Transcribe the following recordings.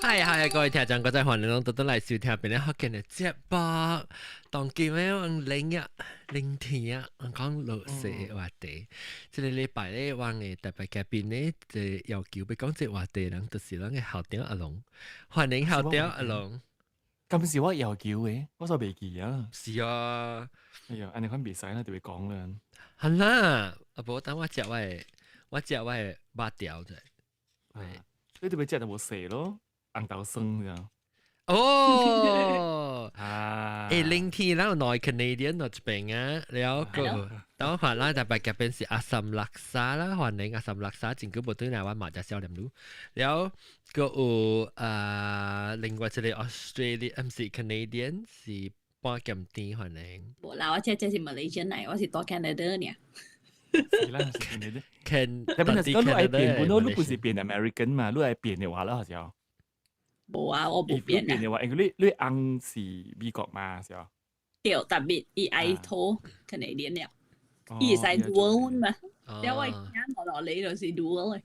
係各位聽眾，各位歡迎攏倒來收聽邊個福建嘅節目。當今日零天講落雪話題，即個禮拜咧，我嘅特別嘉賓咧，就要求要講這話題，人就是咱嘅校長阿龍，歡迎校長阿龍。咁時我要求嘅，我所未記啊。是啊，哎呀，安尼款比賽啦，就會講啦。係啦，啊無等我食我嘅肉條啫。你特別食就冇食咯，紅豆霜咁。哦，零天然後內 Canadian 嗰邊啊，แล้วก็等我看啦，特別嘅是阿森ลักษา啦，歡迎阿森ลักษาจริงก็บอกด้วยนะว่ามาจากเซาเดมรู้แล้วก็另外一個 Australia 唔是 Canadian 是半金天歡迎。冇啦，我這是 Malaysian 嚟，我是多 Canada 呢。是啦，是 Canada。但係嗰路係變，本來路不是變 American 嘛，路係變嘅話啦，好似。冇啊，我冇變啊。變嘅話，你硬是美國嘛，是啊。對，特別伊愛拖 Canadian 了，伊係 dual 嘛，因為啱我落嚟就是 dual 嘅。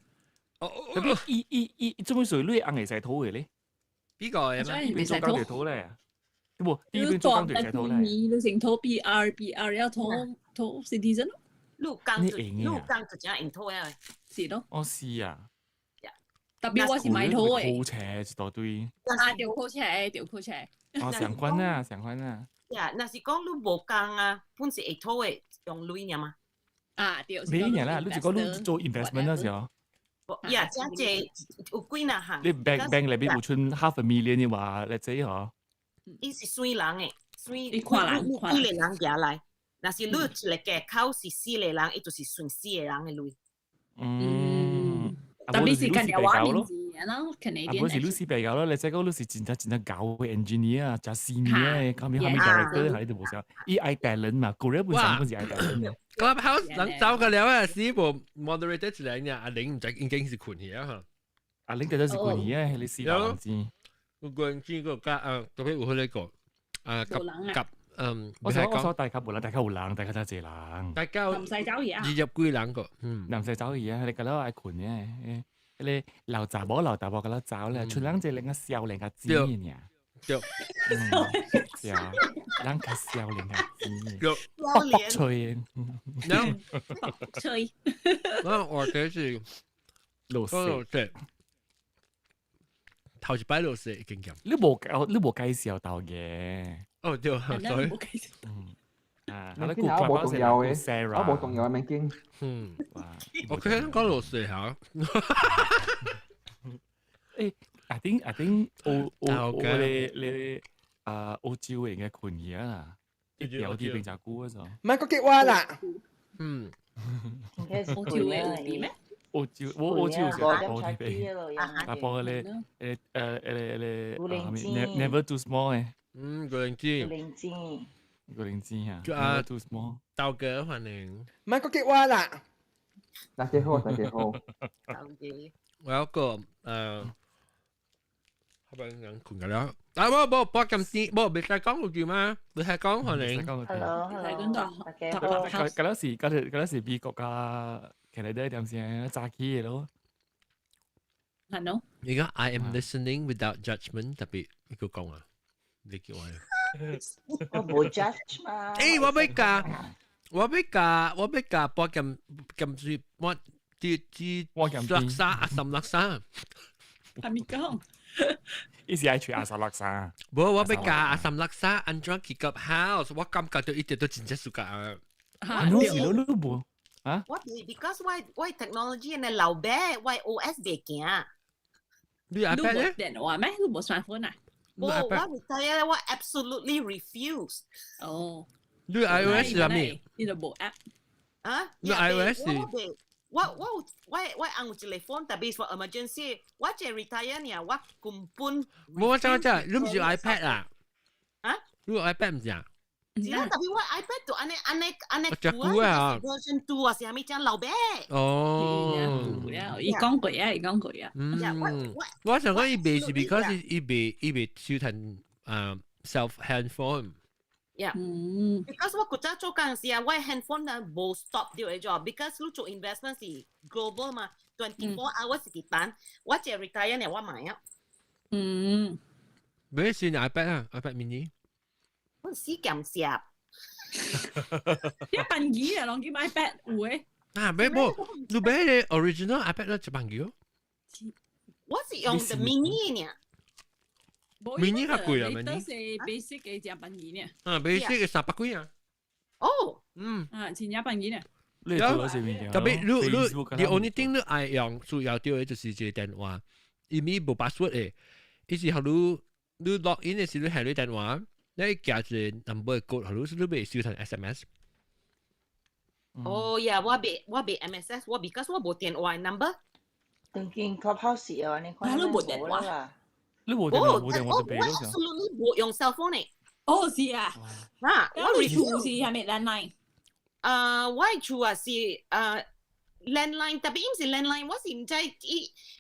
特別伊做咩事？你硬係使拖嘅咧？邊個嘅咩？邊做鋼條拖咧？唔，呢邊做鋼條使拖咧？你成拖 BR 要拖 citizen 咯。陸港就真係拖嘅，是咯。哦，是啊。特別我是買拖嘅。好斜一大堆。條好斜，條好斜。哦，相關啊，相關啊。呀，那是講你無工啊，本是會拖嘅用鐳嘅嘛。啊，對。咩嘢啦？你就講你做 investment 嗰時候。呀，即係有幾嗱行。你 bank 裏邊有出 $500,000嘅話，你知嗬？伊是水人嘅，你看人，四個人夾來。那是你一個嘅口是四個人，伊就是算四個人嘅鐳。特別是近日話名字咯，Canadian。嗰時 Lucy 比較咯，你即係講 Lucy 真係搞嘅 engineer 啊，就 senior 嘅，後面 director 喺度冇錯。伊愛 talent 嘛，個人本身本是愛 talent 嘅。Clubhouse 能走個了啊，是部 moderator 之類嘅，阿玲唔知已經是困去啊嚇。阿玲就係是困去啊，你試下知。個人知個家特別有佢呢個夾。我所大家無人，大家有人，大家真係人。大家唔使走嘢啊！二入幾人個，唔使走嘢啊！你覺得愛困嘅，你留雜波留大波嘅啦，走咧，出兩隻另一笑另一知嘅呀。對，笑，兩個笑另一知。對，卜脆，吹。我這是老師。頭一擺老師已經咁。你冇介紹到嘅。哦，對，所以。我冇動搖嘅，我冇動搖嘅咪經。我佢喺講老師嚇。誒，I think 澳洲人嘅困嘢啦，有啲比較高嗰種。唔係個激話啦。澳洲嘅咩？澳洲是大波咧，never too small 嘅。個靈芝啊，啊 too small。豆哥歡迎。唔係個激話啦。大家好。我有個係咪人困㗎啦？冇咁啲，冇別再講句嘛，別再講歡迎。嗰時美國啊，Canada 點先炸起嘅咯。係咯。而家 I am listening without judgment，特別呢個講啊，你叫我。我冇 judge 嘛。誒，我俾架波咁住，我啲垃圾阿什垃圾。係咪講？意思係去阿什垃圾。冇，我俾架阿什垃圾安裝佢個 house，我感覺到一啲都真正舒服啊。你冇啊？我哋 because why technology 呢老闆 why OS 未行？你 iPad 咧？電話咩？你冇 smartphone 啊？我 retire 我 absolutely refuse。哦。你 iOS 係咩？你就冇 app。啊？你 iOS？我按有телефон，特別 for emergency，我只 retire 呢，我根本。冇錯，你唔是 iPad 啊？啊？你 iPad 唔是啊？是啊，特別我 iPad 就安尼古啊 version 2啊，是係咪真老闆？哦，伊講過啊。我想講伊未是 because 伊未收聽self handphone。because 我覺得做嗰陣時啊，我 handphone 啊冇 stop 掉嘅咗 ，because 你做 investment 是 global 嘛，24 hours 是單，我只 retire 呢我買啊。買先 iPad 啊 ，iPad mini。我死咁攝，一笨機啊，攞幾買 iPad 會。啊，買冇，你買嘅 original iPad 啦，一萬幾哦。我是用的 mini 呢。mini 較貴啊，mini。都 ，mini。係 basic 嘅隻笨機呢。啊，basic 嘅300幾啊。哦，前一笨機呢。你做咗咩嘢？特別你 only thing 你愛用主要掉嘅就是一個電話，因為冇 password 嘅，伊是後你 log in 嘅時你係你電話，你加一個 number code，後你是你未收成 SMS。哦呀，我俾 MSS，我 because 我冇電話 number。當見 clubhouse 啊，你看你冇電話啦。你冇電話冇電話就俾咯。我 absolutely 冇用 cell phone 嘅。哦，是啊。我 refuse 係咪 landline？我處啊是landline，特別唔是 landline，我是唔知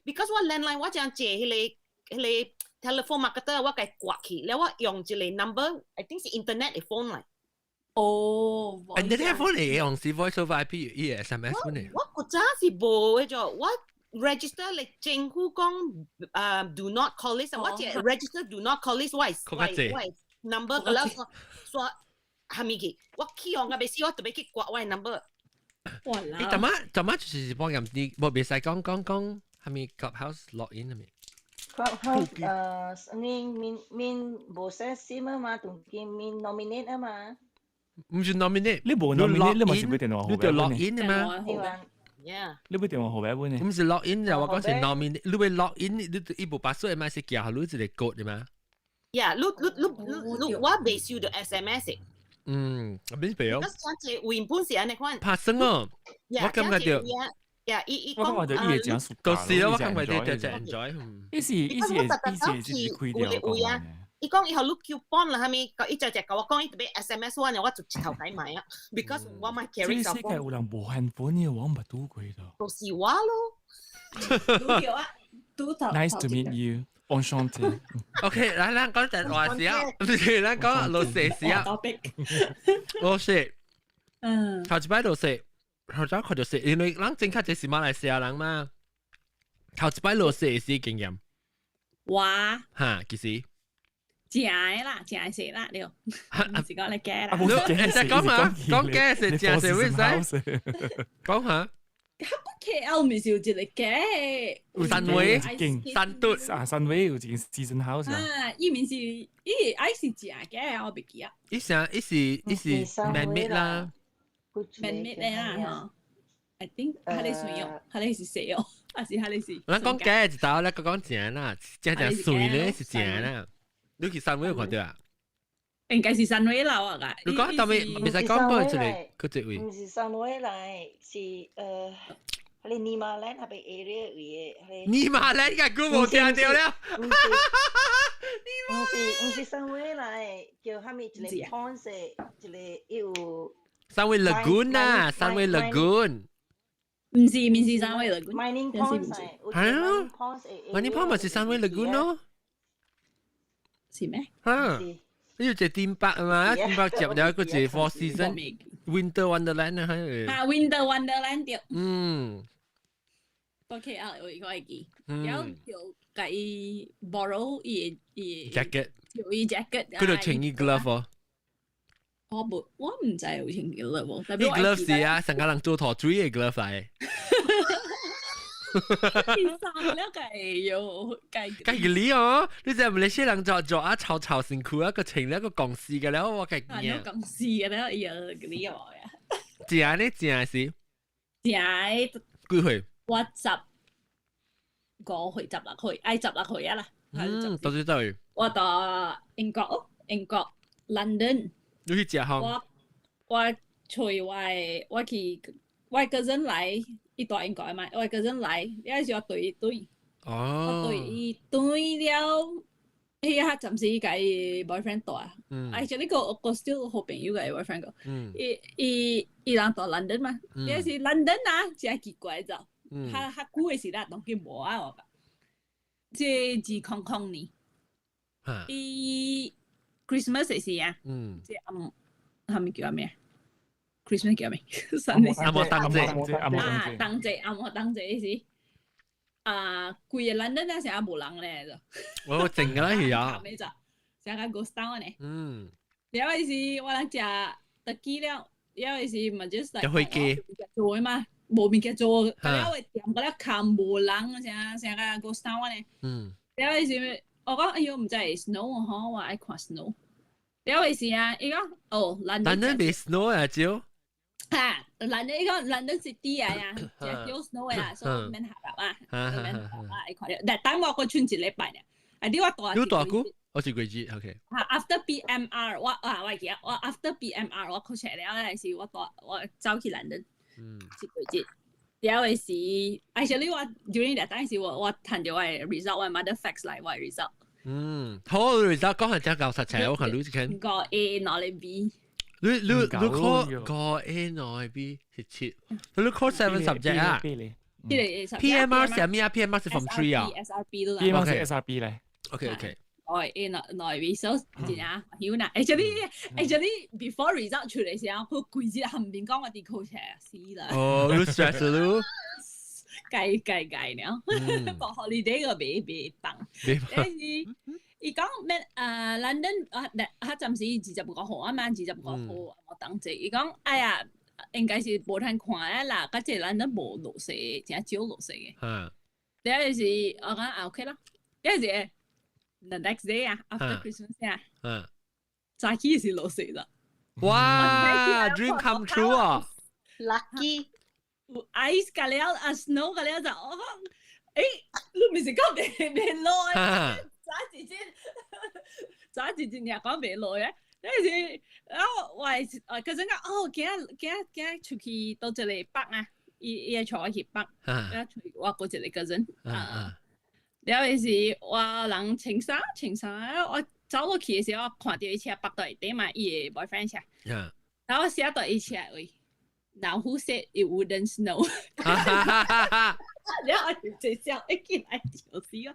，because 我 landline 我將借迄個 telephone marketer 我計掛起，แล้ว我用一個 number，I think 是 internet 嘅 phone 嚟。哦，internet phone 嚟用是 voice over IP 依 SMS 嚟。我嗰陣是冇嘅啫，我 register 嚟政府講do not call list，我只 register do not call list，我係 number 嘅啦，說。係咪嘅？我起用嘅別時我特別去掛我嘅 number。哇啦！你怎麼就是幫人哋冇別使講係咪 clubhouse login 係咪 ？clubhouse min 冇寫 sim 啊嘛，同見 min nominate 啊嘛。唔算 nominate，你冇 nominate，你咪是俾電話號碼。你就 login 啊嘛。你俾電話號碼本呢？唔是 login 就話講係 nominate，你會 login，你一部password咪是叫你一個 code 嘅嘛？我未收到 SMS。邊邊哦？原本是安尼款。拍生哦，我感覺到。我感覺到伊個真暑假。到時我感覺到就 enjoy。伊是開掉講。伊講以後錄 coupon 啦，係咪？伊就甲我講，伊特別 SMS 我，我就直頭睇埋啊。Because 我買 carry 手機。世界有人無限款嘅，我唔係賭過的。就是我咯。Nice to meet you. Enchanté. OK，咱講電話時候，咱講老細時候，老細，頭一擺老細，頭早佢就細，因為咱正確就是馬來西亞人嘛，頭一擺老細是經驗。哇！嚇，其實。正啦，正係啦，你，唔是講你假啦。就講下，講假是正係會使，講下。KL 咪是有一個嘅，新會、新都新會有一個 season house 啊，伊面是愛是正嘅，我袂記啊。伊是 man made 啦 ，man made 啦嚇。I think 佢哋算用，佢哋是誰哦？還是佢哋是？咱講假就到咧，講正啦，正水咧是正啦。你去新會有看到啊？應該是新會樓啊㗎。你講到尾，唔使講過出嚟，嗰隻位。唔是新會嚟，是佢哋尼馬蘭係被 area 嘅。尼馬蘭嘅估冇聽到啦。唔是新會嚟，叫佢哋一個 pond 一個有。新會 lagoon 啊，新會 lagoon。唔是新會 lagoon。Mining pond 係啊 ，mining pond 咪是新會 lagoon 咯。是咩？嚇！呢個就電白啊嘛，電白接咗一個就 Four Seasons Winter Wonderland 啊，係。啊 ，Winter Wonderland 掉。OK 啊，我會記。有條計 borrow 伊 jacket， 條伊 jacket。佢度穿伊 glove 喎。我唔知有穿 glove 喎。伊 glove 是啊，成個人做頭水嘅 glove 嚟。衫咧計要計你哦，你就唔係些人做啊潮辛苦啊個情咧個講事嘅咧，我計嘢。啊，講事嘅咧，要你話呀？正咧正是。正。幾歲？我15歲執落去，愛執落去啊啦。到時都係。我到英國London。你去食行？我隨我去我個人嚟。伊大英國嘛，我個人來，有時我對伊對，我對伊對了，伊下暫時個 boyfriend 大啊，而且呢個我 still 好朋友嘅 boyfriend 個，伊人到 London 嘛，有時 London 啊，真係奇怪就，下久嘅時啦，當佢無啊我個，即自空空呢，伊 Christmas 嘅時啊，即係咪叫咩？Christmas 叫咩？阿莫當姐，當姐，阿莫當姐時，貴嘅 London 咧成日冇人咧就。我靜㗎啦係啊。咩就成日 ghost town 呢？有陣時我諗食特機了，有陣時咪就係。有飛機。做啊嘛，冇面嘅做，咁樣會點嗰啲看冇人成日 ghost town 呢？有陣時我講哎呦唔知係 snow 嗬，我愛看 snow。有陣時啊，依個London 未 snow 啊招。London 依個 London City 啊，就有 snow 啊，所以免下啦愛看。但等我個春節禮拜咧，啲我大估，我是貴節 ，OK。After BMR 我記得我 After BMR 我考出嚟了咧，是我走去 London， 是貴節。有陣時 ，actually 我 during that time 時我睇到我 result， 我 mother fax 嚟我 result。好 result 講係真教實齊，我看 Lucy 看。個 A 攞嚟 B。你考個 A 攞嚟 B 係切，你考 7 subject 啊？PMR 係咩啊 ？PMR 係 from 3啊 ？SRB 都啦。PMR 係 SRB 咧。OK。我 A 攞 B， 所以點啊？曉嗱，actually before result 出嚟時候，佢攰住後面講我哋考出嚟死啦。哦，你 stress 咯？計呢？個 holiday 個未當。但是伊講咩？London 暫時20個號啊嘛，20個號我等住。伊講哎呀，應該是冇睇看啦，嗰隻 London 冇落雪，淨係少落雪嘅。有陣時我講OK 啦，有陣時 the next day 啊 ，after Christmas 啊，早起是落雪啦。哇 ，dream come true 啊 ！Lucky。ice 㗎了，snow 㗎了就我講，你咪是講未落啊？早自己你講未落嘅，有陣時我嗰陣講今日出去到這裡北啊，伊坐去北，我嗰陣嗰陣，有陣時我人青山，我走落去嘅時候，我看到伊車北到底嘛，伊個 boyfriend 車，然後我寫到伊車位。Now who said it wouldn't snow？ 然後我直接一見係笑死咯，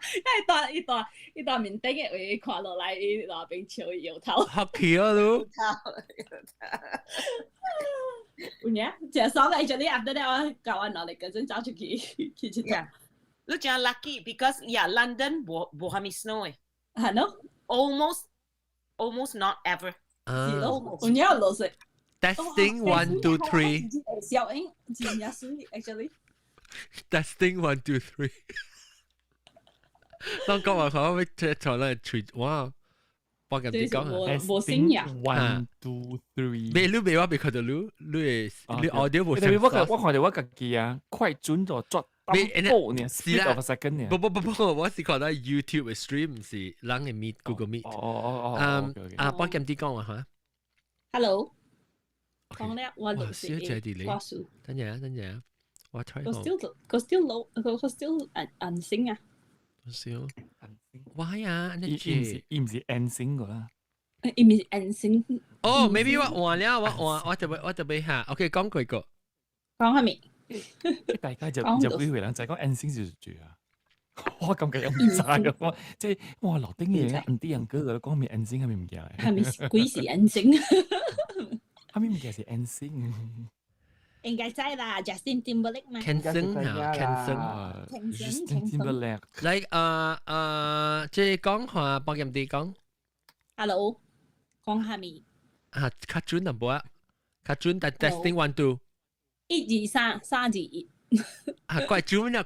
因為一段面頂嘅會看落嚟，伊那邊笑搖頭。嚇氣啊都！有嘢，就所謂嗰啲 after that 我教我落嚟嗰陣走出去出嚟。你真 lucky because London 冇係咪 snow 嘅？係咯 ，almost not ever。係咯，有嘢落雪。Testing 1 2 3。小英真係水 actually。Testing 1 2 3。當講話佢會坐嚟吹哇，幫人哋講冇聲呀。1 2 3。你話俾佢哋你 audio 冇聲。我看到我自己啊，快準咗作多呢，split of a second 呢。不，我是看到 YouTube 嘅 stream 是人嘅 Meet Google Meet。幫人哋講話嚇。Hello。講咧，我錄視掛數。等陣，我睇下。佢 still 銀星啊。still ，why 啊？伊唔是銀星個啦。伊唔是銀星。哦 ，maybe 我換了，我就俾下。OK， 講幾個。講下面。大家就會回人就係講銀星就住啊。我咁嘅唔晒我即係我留丁嘢唔啲人嗰個講咩銀星係咪唔記得？係咪鬼是銀星？係咪唔記得是 NSYNC？ 應該知啦 ，Justin Timberlake 嘛。Justin Timberlake。like 即係講下幫人哋講。Hello， 講下面。卡準能冇啊？卡準但 testing 1 2。1 2 3 3 2 1。怪準啊！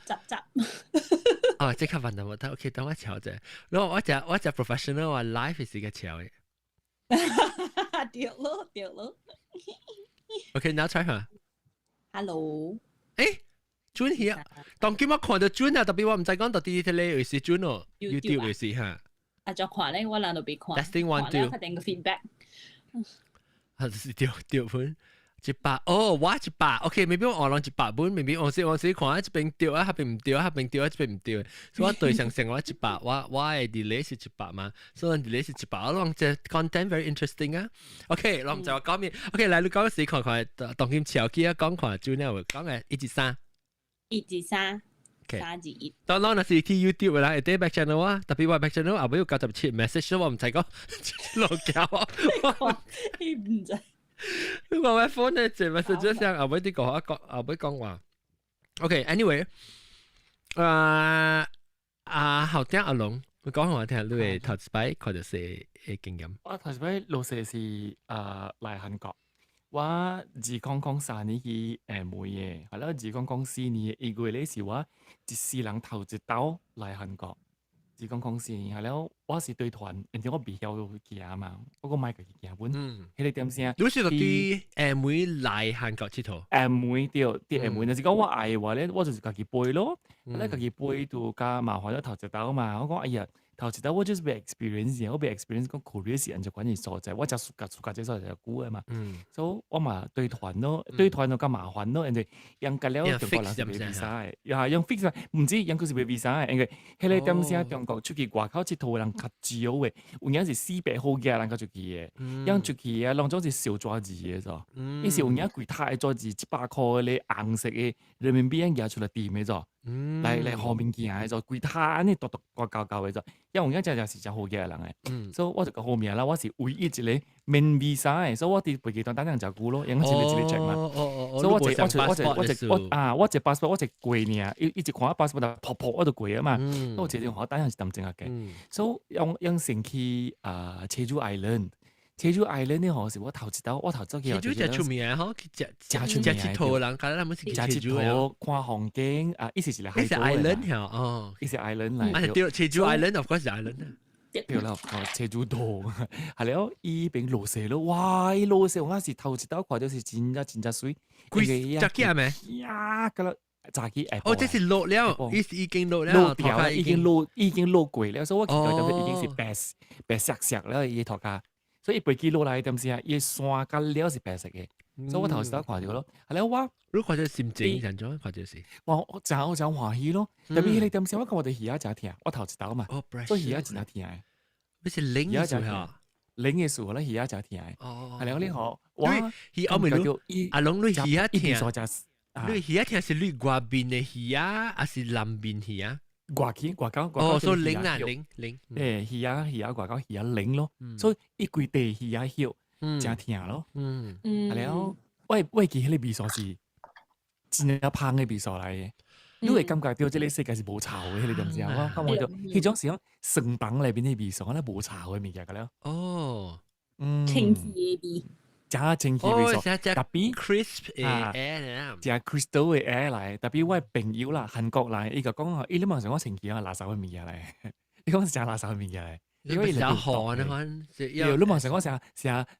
執。哦，即刻問到我，得 OK， 等我瞧啫。我就 professional 話 live 係個瞧嘅。掉咯。OK， now try 下。Hello。準嘢，當今我看到準啊，特別我唔使講到啲啲咧，係準哦 ，YouTube 係是嚇。再看咧，我兩度俾看。Testing 1 2。確定個 feedback。是掉盤。100哦，我100 ，OK，maybe 我攞100本，maybe 我試看一邊掉啊，下邊唔掉啊，下邊掉啊，一邊唔掉，所以我對上我100，我係 delay 是100嘛，所以 delay 是100，我諗隻 content very interesting 啊 ，OK， 我唔就話講咩 ，OK， 嚟你講時看當今潮機啊，講看做呢，講嘅1 2 3。1 2 3。3 2 1。當然係睇 YouTube 啦，啲 back channel 啊，特別話 back channel 後尾要搞特別 message 我唔使講，落教啊，唔使。我嘅 phone 咧，就 message 上後尾啲講話，後尾講話。OK，anyway，後聽阿龍，你講我聽，你係頭一擺看到些嘅經驗。我頭先老細是嚟韓國，我2003年去妹嘅，係咯2004年1月咧是我一世人頭一刀嚟韓國。2004年係咯，我是隊團，然之後我未曉行嘛，我個買個行本，迄個點先？你是到啲妹嚟韓國佚佗？妹啲妹，就是講我愛嘅話咧，我就是家己背咯，咧家己背到加麻煩咗頭一刀嘛，我講哎呀。頭一道我就是被 experience， 我被 experience 講 Korea 是人就管嘢所在，我就暑假這所在就估啊嘛，所以我嘛對團咯，對團就咁麻煩咯，人哋用隔了中國人是俾 visa 嘅，用 fix 唔知用佢是俾 visa 嘅，因為迄個點先中國出去外口佚佗人較少嘅，有影是400好嘅人較出去嘅，用出去啊，當種是小紙嘅啫，伊是有影櫃台紙100塊咧紅色嘅人民幣樣嘢出來掂嘅啫。嚟後面見嘅就櫃台呢，獨個教嘅就，因為我而家就是隻好嘅人嘅，所以我就個後面啦，我是唯一一個免 visa 嘅，所以我哋飛機單單就顧咯，因為一個 check 嘛，所以我隻 passport 我隻貴呢，一直看 passport 就撲我就貴啊嘛，我隻電話單係咁正嘅，所以用成去Jeju Island。Jeju Island 呢個是我頭一刀，我頭一嘅。Jeju 就出名啊！真出名。佚佗人，覺得他們是佚佗看風景啊！意思是嚟海島嘅。Island 嚇哦，意思 Island 嚟。啊對，Jeju Island of course 係 Island 啊。對啦，Jeju 島係咯，依邊落雪咯，哇！依落雪我係頭一刀看到是真水。貴扎機係咪？呀，嗰個扎機哦，這是落了，已經落了，落掉啦，已經落過了，所以我見到就已經是白石啦，依頭家。所以飛機落來點先啊？伊山甲料是白色嘅，所以我頭先都看到咯。係咧，我你看到心情人種，看到是。我真歡喜咯。特別迄個點先，我講我哋魚仔真疼，我頭一刀嘛，所以魚仔真疼嘅。你是零嘅時候，零嘅時候咧魚仔真疼嘅。係咧，你好，哇！阿龍你魚仔疼，你魚仔疼是你外邊嘅魚仔，還是南邊魚仔？外口哦，所以零啊零，魚仔外口魚仔零咯，所以一規地魚仔曉真疼咯。係咧，我記迄個味素是真香嘅味素嚟嘅，因為感覺到即個世界是無臭嘅，你知唔知啊？我感覺到迄種是講成品裏邊嘅味素，我咧無臭嘅物件㗎啦。哦，清氣嘅味。真清氣味素，特別 crisp 嘅 air，真 crystal 嘅 air 嚟。特別我朋友啦，韓國嚟，伊個講話，伊你望上我清氣啊，垃圾嘅物件嚟。你講是真垃圾嘅物件嚟，因為你好寒啊，你望上我成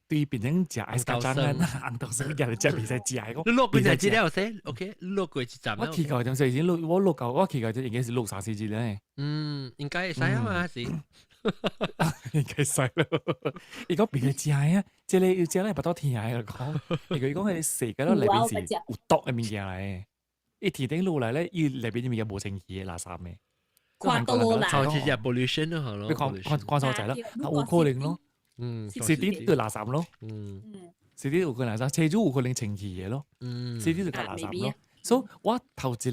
對變成食 ice 咖喱啊，硬到死嘅，食未使食嘅。你落過就知了先 ，OK， 落過就站。我期待就係先我期待就應該是30 4咧。應該係啊嘛是。應該使咯，如果別嘅食啊，即係你要食咧，不多甜嘅講。如果講係食嘅咯，裏邊是有毒嘅物件嚟，一甜頂落嚟咧，要裏邊啲物件冇清氣嘅垃圾嘅。看到啦，就似係 pollution 咯，係咯。你講錯仔啦，有可能咯，食啲都垃圾咯，食啲有可能垃圾，車咗有可能清氣嘅咯，食啲就係垃圾咯。所以我頭一個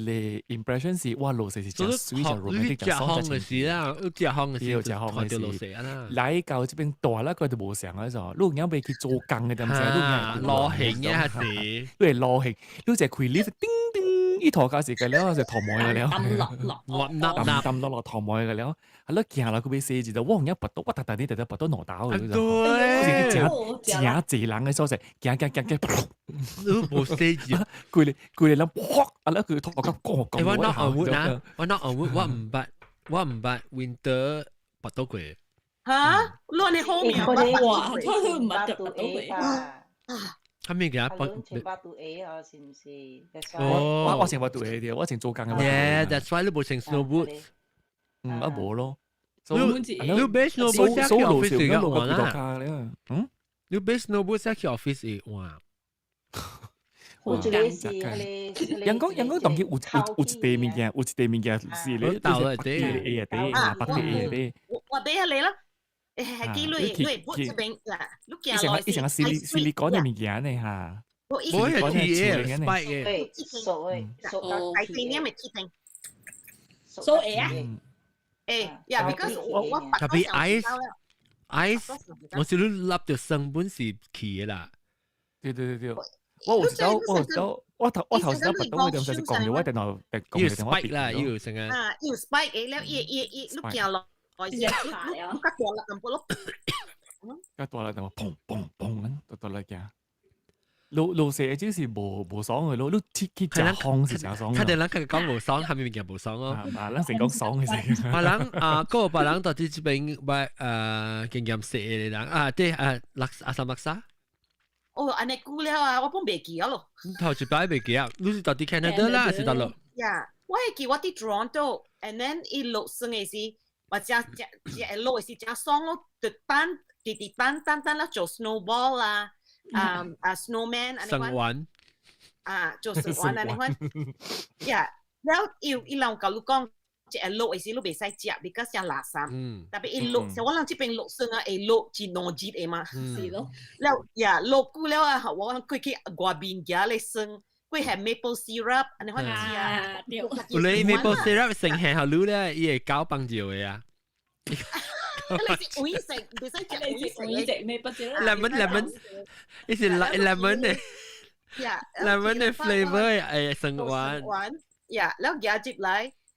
impression 是，哇，落雪是真水就 romantic 就爽就情嘅啦，食烘嘅事，食烘嘅事。落雪啦，嚟到這邊大啦，佢就冇上嗰種，你有去做工嘅點啫？落興嘅係事，你係落興，你就攰 lift 叮叮，呢台架時嘅了就頭毛嘅了，抌落頭毛嘅了，係咯，行落佢俾四字就哇，一拔到我特啲特拔到攞刀嘅，對，正人嘅所在，行，冇四字，佢哋諗，啊啦佢頭殼講，我 not on wood 啊，我 not on wood，我唔捌 winter 拔到過。嚇，攞你好面哇，佢唔係拔到過。係咪嘅？前8度 A 啊，是唔是？我前8度 A 啲，我前做工嘅。Yeah，that's why 你冇成 snowboard。啊冇咯。你 base snowboard 喺 office 嚟嘅話啦。你 base snowboard 喺 office 嚟哇。好似你是人講當佢有一地物件是你到啦啲 A 啊啲，北啲 A 啊啲。我俾下你啦。係幾類鋪出邊嗱，碌件來是成個silicon嘅物件嚟嚇。我係 TA spike 嘅。對，熟大地呢咪鐵定。So A 啊？呀，because 我特別 ice，我少啲粒就成本是奇嘅啦。對。我我頭先不懂佢哋係講嘅，我電腦講要嘅電話 spike 啦，要成日要 spike 嘅，แล้วลูก行落來先，ลูกกระตัวละ咁多咯，加多啦，電話砰砰砰咁多啦嘅。老蛇就是無爽嘅咯，你去食烘是正爽嘅。佢哋諗佢講無爽，下面件無爽咯。啊，咱成講爽嘅先。別人嗰個別人到底這邊經驗食嘅人啊，對阿三laksa。哦，安尼久了啊，我幫未記啊咯。頭一擺未記啊，你是到底 Canada 啦，還是到落？呀，我係記我啲 Toronto，and then 伊落生嘅時，或者落嘅時正爽咯，特班地班啦做 snowball 啦。snowman อันนี้ว่า做成玩อันนี้ว่าแล้วอีเรากับลูกกองจะโลไอ้สิลูกเบสใส่เจียบิก็จะหลาซ้ำแต่เป็นอีโลแต่ว่าเราที่เป็นโลซึ่งไอ้โลจีโนจีเอมาแล้วโลกูแล้วอ่ะว่าคุยที่กว่าบินยาเลยซึ่งคุยแฮมเมเปิลซีรัปอันนี้ว่าเจียเลย maple syrup 成係好รู้咧，伊係搞幫助嘅啊。你食會食，唔使食會食咩不知 lemon，伊是 lemon 嘅，lemon 嘅 flavour 係成玩。แล้วยาจิบ嚟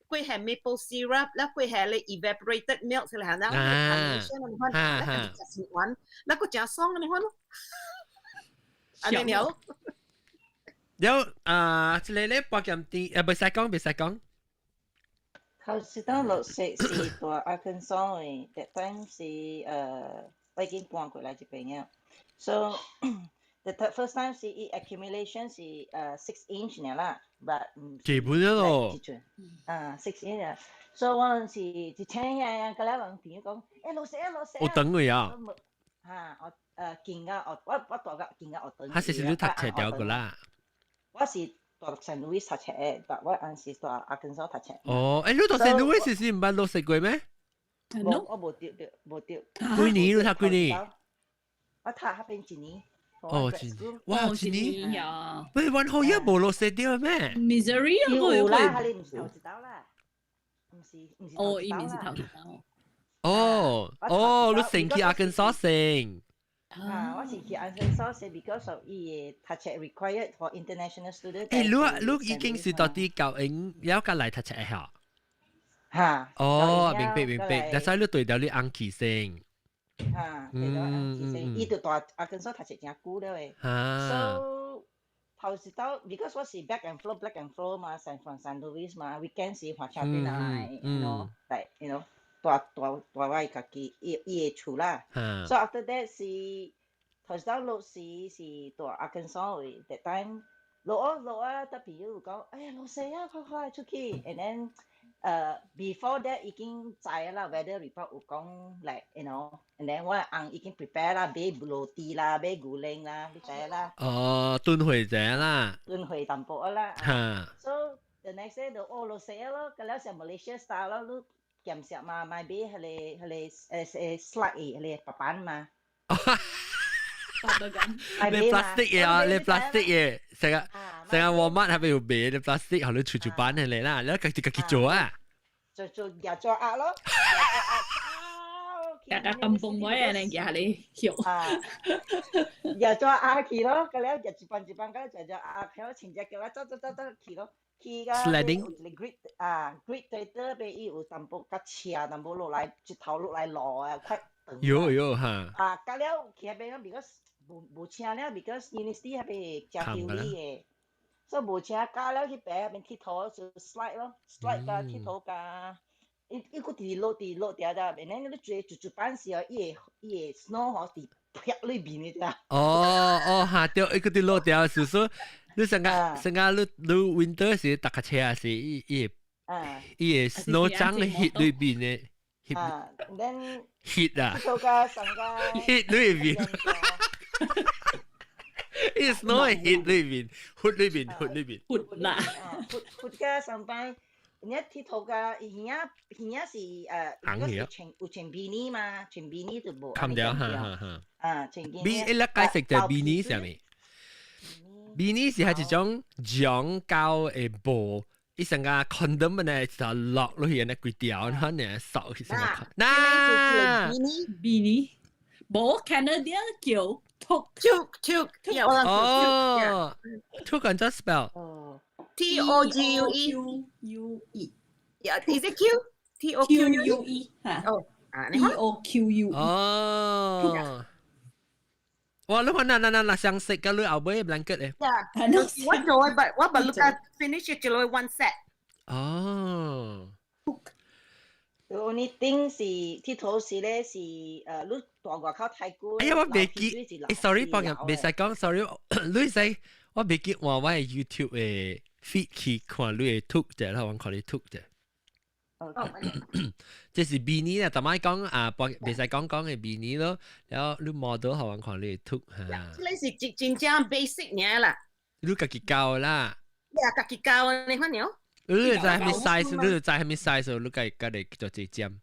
คุยแฮม maple syrup แล้วคุยแฮเลย evaporated milk ใช่ไหมฮะแล้วแล้วจะสิวันแล้วก็จะซ่องอันนี้ว่าลูกอันนี้เนี่ยแล้ว即係咧博咁啲唔使講。頭先當綠色是在 Arkansas 嘅，that time 是我已經搬過來這邊嘅。So the first time 是 accumulation 是6 inch 嘅啦，but 基本咗咯。6 inch 啊。So 我陣時一聽呀，嗰兩個朋友講，綠色。我等佢啊。我見㗎，我大個見㗎，我等。佢是你讀冊掉個啦。我是讀聖路易讀冊嘅，但我嗰陣時讀 Arkansas 讀冊。哦，你讀聖路易是唔係落食過咩？我冇掉。幾年你讀幾年？我讀嗰邊1年。哦，1年。哇，1年呀！喂，1 whole year 冇落食掉咩 ？Misery 啊，有啦，你唔是頭一道啦，唔是哦，伊面是頭一道。哦，你成去 Arkansas 成。我是去 Arkansas because of 伊讀冊 required for international student。你已經是到啲教英了解嚟讀冊係嚇？哦，明白。但係你對到你安琪先。嚇，對到安琪先，伊就讀 Arkansas 讀冊真久了誒。So 頭時到 because 我是 back and flow 嘛，San Luis 嘛 ，weekend 是華僑邊來，like you know。大我家己伊個厝啦，所以 after that 是頭先落是大 Arkansas 嘅 ，that time 落啊，特別有講，哎呀落雪啊，快出去 ，and then before that 已經知啦 ，weather report 有講 like you know，and then 我翁已經 prepare 啦，買羅蒂啦，買牛奶啦，你知啦。哦，燉會者啦。燉會淡薄啦。So the next day 就落雪咯，咁了是 Malaysia style 咯。鹹食嘛，買俾佢哋slide 佢哋白板嘛。你 plastic 嘢啊，你 plastic 嘢，成日Walmart係咪要俾你 plastic，後你除板佢哋啦，你自己做啊。做又做壓咯。大家咁崩位啊！你家你笑。又做壓去咯，咁咧一班，咁就壓，喺前隻腳走去咯。去個 grid data 俾伊有淡薄較斜，淡薄落來一頭落來落啊，快長。有嚇。隔了去嗰邊，because 無車了 ，because university 嗰邊真遠嘅，所以無車隔了去邊嗰邊鐵頭就 slide 咯 ，slide 個鐵頭個，伊個地落掉咗，然後你做班時候，伊個 snow 嗬地劈裏邊嘅啫。哦，下掉一個地落掉，叔叔。你成日你 winter 時搭架車啊時，伊 snow 漿喺 heat 裏邊嘅 heat 啊 heat 裏邊，伊 snow 喺 heat 裏邊 hood 裏邊 hood 啦，hood 嘅上班，你鐵頭嘅而家是有穿比尼嘛，穿比尼就冇。冚掉哈，穿比尼。比一粒解釋就比尼上面。比尼是係一種橡膠嘅布，伊成個 condom 呢就落落去呢幾條，然後呢掃去成個。比尼，冇 Canada 叫 Took. Yeah, well, Oh, took and just spell. Oh. TOGUE. QUE Yeah, is it Q? TOQUE. QUE 嚇 Oh,你好。 TOQUE 哦，哇！你看那相識嘅你後尾 blanket 誒。 Yeah. 係咯 What joy, but what but look at finish it till one set. 哦， The only thing 是鐵頭是咧是你大外口太久。哎呀，我未記，誒，sorry，幫人未使講 ，sorry，你使我未記話我係 YouTube 嘅 feed 去看你嘅 took 啫，啦，我看你 took 啫。 即是 beanie 啦，特買講啊，未使講嘅 beanie 咯，然後你 model 後我看你 took 嚇，呢是真正 basic 嘢啦。你自己教啦。Yeah，自己教你看了。你就知係咩 size，你就知係咩 size，你自己做自尖。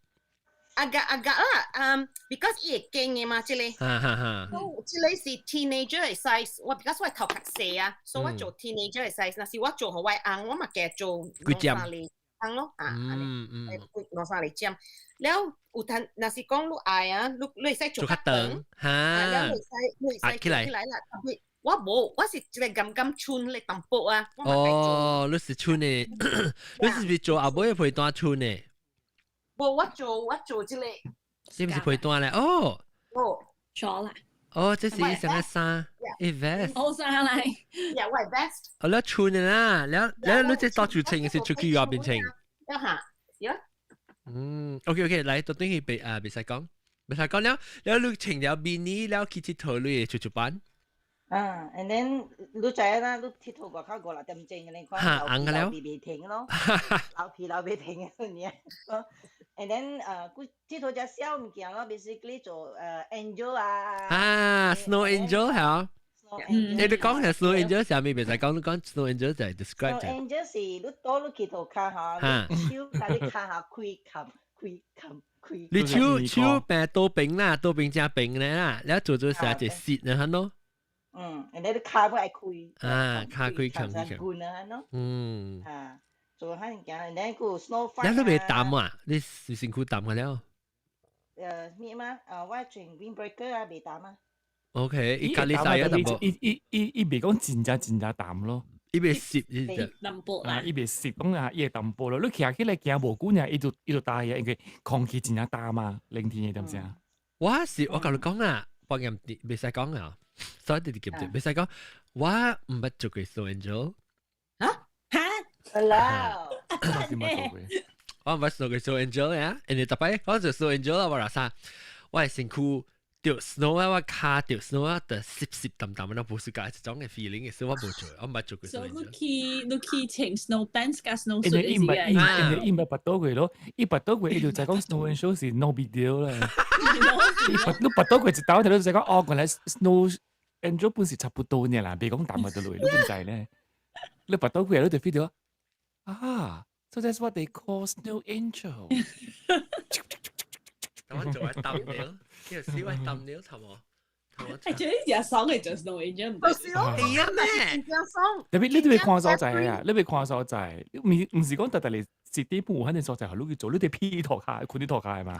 agak lah, because 伊會驚嘅嘛，這裡。哈哈哈。So 這裡是 teenager 嘅 size，我 because 我頭殼細啊，所以我做 teenager 嘅 size，那是我做好我紅，我咪嘅做幾尖？紅咯，攞返嚟尖。แล้ว有陣那是講你愛啊，你會使做較長，嚇，你會使起來啦。我冇，我是一個咁串嚟淡薄啊。哦，你是串嘅，你是咪做後尾嘅陪單串嘅？冇，我做這裡。是唔是陪單咧？哦，咗啦，哦，這是一上嘅衫，一 vest。好晒嚟， Yeah，我係 vest。哦，你串嘅啦，你即係多住穿嘅是出去外邊穿。一下，OK，嚟到等佢別使講了，แล้ว你穿了beanieแล้วคิดที่เธอเลยชุด班。and then 你知啦，你鐵頭外口過嚟點正嘅，你看流皮未停咯，流皮未停嘅嘢。And then 佢鐵頭隻小物件咯 ，basically 做angel 啊。Snow angel 係啊。你講係 snow angel 上面別使講，你講 snow angel 就係 describe 就。Snow angel 是你多你鐵頭卡下，手但你卡下開冚。你手病多病啦，多病加病咧啦，แล้ว做成一隻舌นะฮะเนาะ。and then 卡不係開。卡開冚嘅。半啊喏。做下嘢，and then 個 snow fight。แล้ว你抌啊？你辛苦抌嘅แล้ว。咩嘛？我穿 windbreaker 啊，未抌啊。OK，伊咖喱曬啊，淡薄。伊未講真淡咯。伊未攝伊就。淡薄啦。伊未攝講啊，伊係淡薄咯。你行起來行無久呢，伊就大嘢，因為空氣真係大嘛，冷天嘅點先。我同你講啊，幫人未使講啊，所以你記唔記？未使講，我唔捌做過 snow angel。Hello。我唔捌做過 snow angel 呀，人哋特別我做 snow angel 啦，我話啥？我係辛苦。掉 snow 啊，我卡掉 snow 啊，就濕淡淡，那不是嗰一種嘅 feeling 嘅，所以我冇做，我冇做過。所以你去穿 snow pants 加 snow suit 嘅嘢。伊唔係拔到佢咯，伊拔到佢，伊就就講 snow and show 是 no big deal 啦。你拔到佢一打睇到就講哦，原來 snow and show 本是差不多嘅啦，別講淡嘅到嚟，你點解咧？你拔到佢你就 feel 到啊 ，so that's what they call snow angel。我做係抌料，其實小係抌料，頭我。係最呢隻爽係做 snow angel 唔係咯，係啊咩？特別你都未看所在啊，你未看所在，唔是講特特嚟接啲鋪，肯定所在係你去做，你哋 P 托下，佢啲托下係嘛？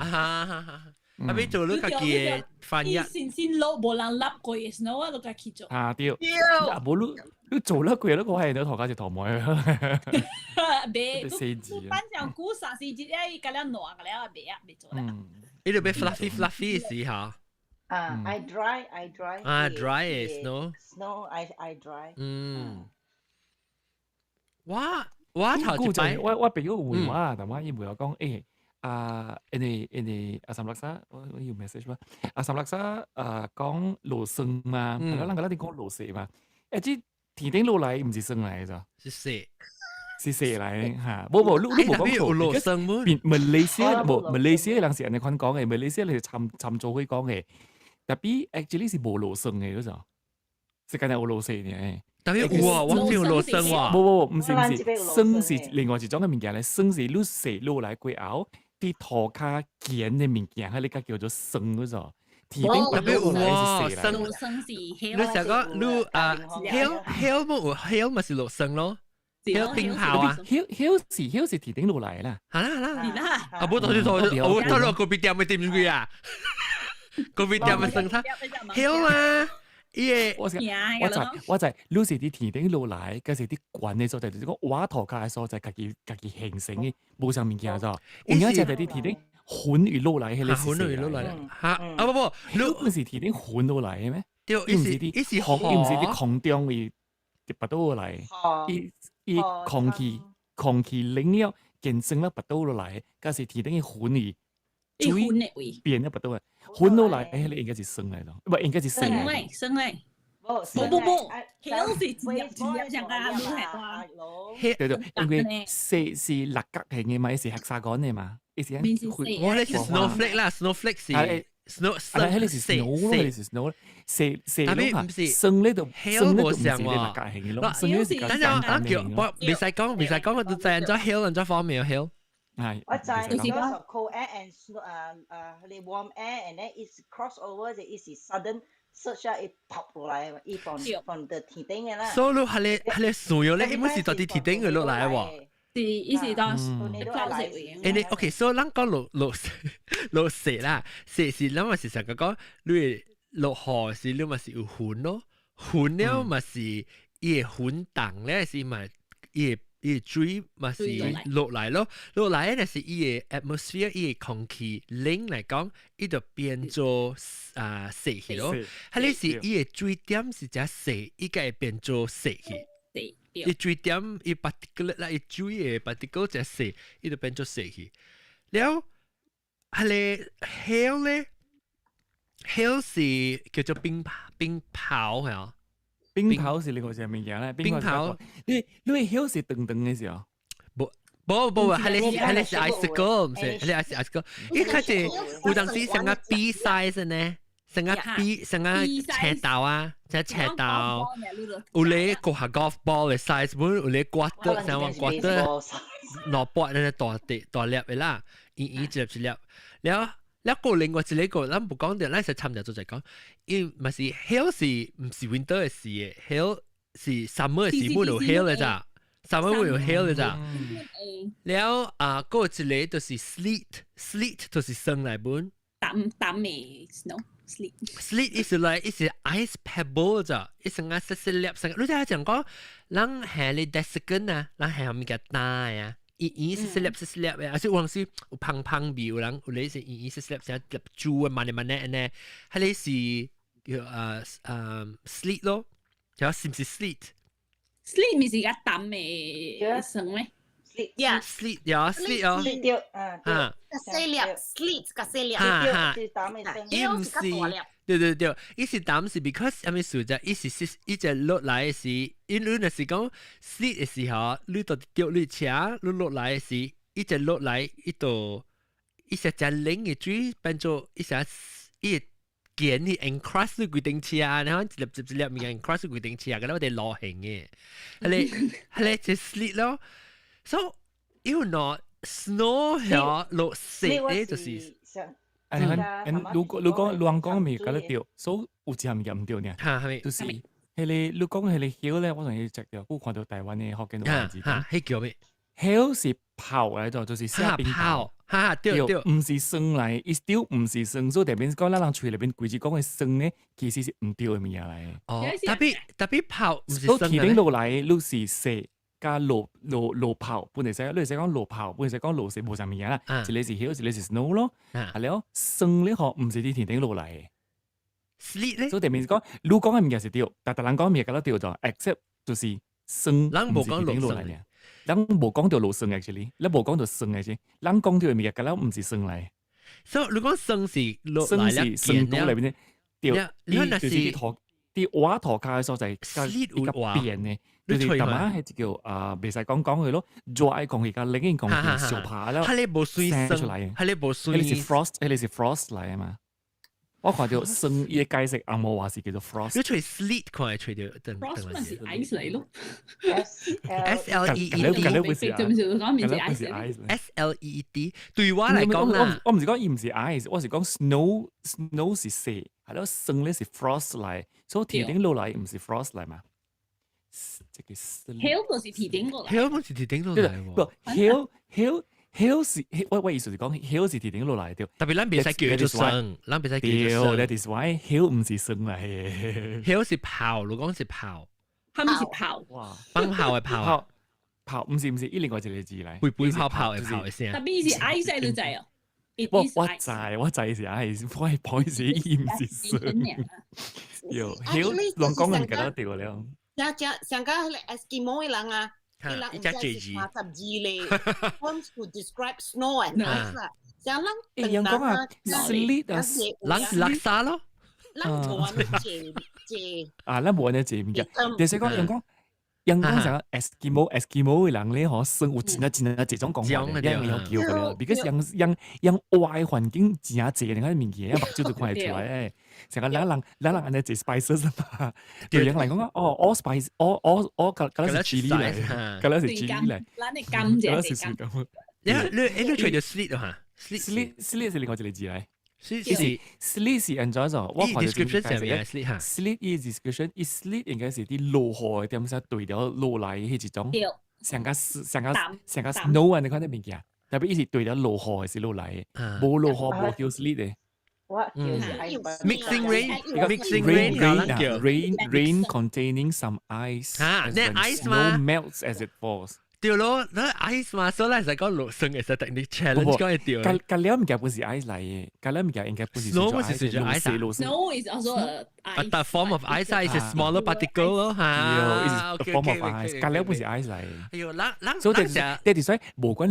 阿邊做你家己嘅翻譯。先攞無人笠過嘅 snow 啊，都家己做。對。啊冇你做咗佢，你個係你托家就托妹。別，四字。班上估三四節咧，隔兩暖嘅咧，別做啦。呢度俾 fluffy 嘅時候。I dry。dry 嘅 snow。Snow I dry。我頭先擺，我俾個回話，但係伊會有講你阿三六沙，我要 message 嘛？阿三六沙講羅生嘛，係啦，嗰啲講羅蛇嘛，即天頂落嚟唔是生嚟咋？是蛇嚟嚇，冇，你冇講錯。羅生麼？馬來西亞人是人哋講嘅，馬來西亞你尋早去講嘅，特別 actually 是冇羅生嘅嗰種，是簡單有羅蛇嘅。特別哇，我唔知有羅生喎。冇，唔是，生是另外一種嘅物件咧，生是你蛇落嚟過後，啲土卡見嘅物件，喺呢家叫做生嗰種。特別哇，生是你成個你hell 冇 hell 咪是羅生咯。hell 冰炮啊 hell 是鐵頂落嚟啦。係啦。啊，冇到個別店咪點佢啊？個別店咪生他 hell 啊我行我就你是啲田頂落嚟，嗰時啲滾嘅所在，就是個瓦頭家嘅所在，家己形成嘅，冇上面見咗。而家就係啲田頂混與落嚟，係你混與落嚟嚇啊不，你唔是田頂混落嚟嘅咩？對，唔是啲空中嘅拔到落嚟，依空氣冷了，健身了拔到落嚟，嗰時田頂嘅混與水變咗拔到嘅，混落嚟，你應該是生嚟咯，唔係應該是生嚟。生嚟。不，，hell 是字入上嘅路係啩？對，因為是立格型嘅嘛，是黑沙杆嘅嘛，意思係我哋是 snowflake 啦 ，snowflake 是 snow，係是 snow 咯，係是 snow，是咯嚇，生呢度生呢度唔是立格型嘅咯，生呢是簡單型咯。未使講，我都知人咗 hill，人咗方面有 hill。係，我知，because of cold air and the warm air and then it's cross over，it's sudden。search 啊，一 pop 落嚟，一 from the 田頂嘅啦。所以係你樹葉咧，一般是到啲田頂佢落嚟喎。是，伊是當誒，OK，所以咱講落雪啦，雪是咱咪是成個講，你落雨是你咪是有雲咯，雲了咪是伊個雲檔咧，是咪伊水咪是落嚟咯，落嚟咧是伊個 atmosphere，伊個空氣冷嚟講，伊就變做雪氣咯。係你是伊個水點是只雪，伊個會變做雪氣。伊水點伊 particle 啦，伊水個 particle 只雪，伊就變做雪氣。了係你 hail 咧 ，hail 是叫做冰雹係啊。冰雹是另外一樣物件咧，冰雹，你 hill 是長長嘅時候，不，係你是 icicle， 唔係，係你 icicle。一開始有當時成個 B size 呢，成個斜道啊，即係斜道，有你個下 golf ball 嘅 size， 本有你刮得，成個刮得，攞波咧大粒嘅啦，一粒，แล้วก็另外一個，咱唔講掉，咱就參就再講，因咪是 hail 是唔是 winter 嘅事嘅 ，hail 是 summer 嘅事，冇有 hail 嘅咋 ，summer 冇有 hail 嘅咋。แล้ว嗰一個就是 sleet 就是霜嚟本。淡嘅 snow。sleet 意思嚟，意思 ice pebble 咋，意思啱細粒，你睇下講講，咱係你 descent 啊，咱係咪嘅大啊？一是slap 嘅，而且有陣時有胖味，有人有你是一是 slap 成粒豬啊，慢呢，係你是叫sleet 咯，有是唔是 sleet？sleet 咪是個淡嘅霜咩 ？sleet 有 sleet 哦，細粒 sleet 個細粒，伊唔是。對，伊是淡是 because 阿咪數就伊只落來是，因為那是講 sleet 嘅時候，你到掉你車，你落來是，伊只落來伊度，伊只只冷嘅水變做伊只伊見你 encrust 你規定車，然後一粒咪 encrust 規定車，咁我哋落型嘅，係你只 sleet 咯 ，so you know snow 係落雪咧就是。如講亂講咪搞得掉，所以有隻物件唔掉呢。就是係你講係你 hill 咧，我同你直掉，我看到台灣嘅學緊嘅字典。係叫咩 ？hill 是泡嚟咗，就是下冰泡。對，唔是霜嚟，伊 still 唔是霜，所以特別講咱人吹裏邊規矩講嘅霜咧，其實是唔掉嘅物嘢嚟。哦，特別泡唔是霜嘅。天頂落嚟，你是雪。加落泡，本嚟使，你使講落泡，本嚟使講落雪冇上面嘢啦。一嚟是 hill， 一嚟是 snow 咯。係咯，霜呢學唔是啲田頂落嚟。sleet 咧，所以地面講，你講嘅物件是掉，但人講物件搞得掉咗 ，except 就是霜，人冇講落霜嘅，人冇講到落霜嘅，actually，你冇講到霜嘅先，人講到嘅物件搞得唔是霜嚟。所以你講霜是落霜是霜到裏邊咧掉，你看那是啲瓦陀卡嘅所在，sleet 會變嘅。就是咁啊，係叫未使講佢咯，dry 講而家另一講叫小扒啦，係你冇水出嚟，係你冇水，你是 frost， 你是 frost 嚟啊嘛。我看到霜依個解釋阿冇話是叫做 frost。你吹 sleet 看係吹到，frost 咪是 ice 嚟咯。sleet，對我嚟講啦，我唔是講伊唔是 ice， 我是講 snow 是雪，係咯，霜咧是 frost 嚟，所以田頂落嚟唔是 frost 嚟嘛。hill 就是田頂落嚟 ，hill 就是田頂落嚟喎。hill 是我意思是講 hill 是鐵定落嚟對。特別咱別使叫做生，咱別使叫做，that is why hill 唔是生嚟嘅。hill 是炮，如講是炮，他們是炮，哇，放炮嘅炮，炮唔是，依另外一個字嚟。背炮嘅炮嘅聲。特別是 I 仔就知哦。我知是我係point死意唔是生。有 hill 亂講人覺得掉了。上家 Eskimo 嘅人啊。一隻字字，82咧，terms to describe snow and ice 啦。像人人講啊 ，sleet 啊，人垃圾咯。人冇人借。啊，咱冇人借物件。但是講人講成 Eskimo 嘅人咧，可生有真啊這種講法嘅，因為有叫嘅啦。because 人外環境真啊濟，人家物件一目睭就看得出來。成個人安尼做 spices 嘛，對人嚟講啊，all spice，all 嗰啲係 chili 嚟，嗰啲係 chili 嚟，咱嘅甘蔗係甘。你除咗 sleet 啊 sleet 係另外一個字嚟。sleet 是 enjoy 咗，我看到 description 上面係 sleet 嚇。sleet 嘅 description，sleet 應該係啲落雨點先對咗落嚟係一種，成個 snow 啊，你看啲物件，特別係對咗落雨係落嚟，冇落雨冇叫 sleet 嘅。Mixing rain containing some ice. ice snow melts as it falls. 對咯，那 ice 嘛，所以係講落生嘅實technique challenge 講係對。隔了物件本是 ice 嚟嘅，隔了物件應該本是 snow 是屬於 ice。Snow is also a form of ice is a smaller particle 咯嚇。is a form of ice。隔了本是 ice 嚟。哎呦，咱所以即係所以無管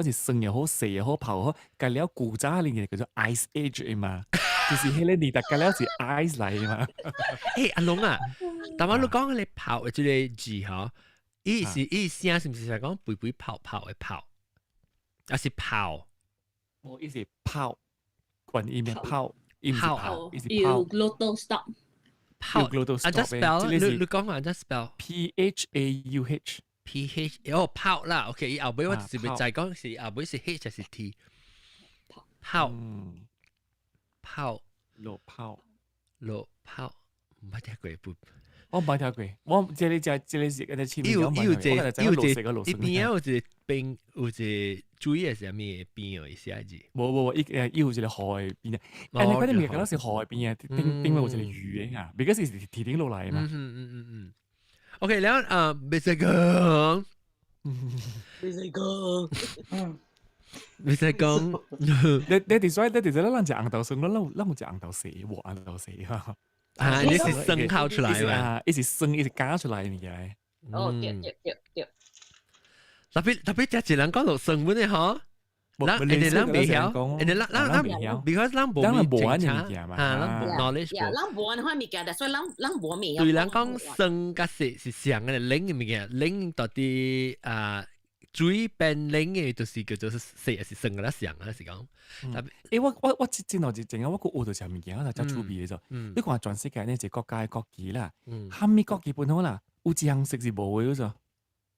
是生又好，細又好，泡又好，隔了古早呢嘢叫做 ice age 嘛，就是迄個年代隔了是 ice 嚟嘛。誒，阿龍啊，但我你講你泡嘅即個字嗬。意思是唔是就係講背背泡泡嘅泡，還是泡？我意思泡，滾意面泡，意思泡，意思泡。Glottal stop。泡。I just spell，你講我 just spell。PHAUH。PH，哦泡啦 ，OK， 後尾我是咪就係講是後尾是 H 還是 T？泡。泡。落泡。唔係聽過不？我冇聽過，我這裡是嗰啲前面有一邊有一冰，有一水係啥物冰嘅意思係？冇，有一個海邊啊！誒，你嗰啲咪講是海邊啊？頂有一個魚啊，because 是鐵頂落嚟嘛。OK，然後別再講，你哋所以咱人食紅豆生，咱有食紅豆死，和紅豆死啊！啊，你是生烤出來嘛？一是生，一是加出來嘅嘢。哦，對。特別只人講到生本嘅嗬，人未曉，because 人冇正常，人冇 knowledge，人冇人開物件，所以人冇未曉。對人講生甲死是像嘅冷嘅物件，冷到啲水變冷嘅，就是叫做死還是生嘅啦，像啊是講。我之後就淨係我個學到上物件，我就真趣味嘅啫。你講全世界呢，就國家嘅國旗啦，蝦米國旗本好啦，有一項色是無嘅啫。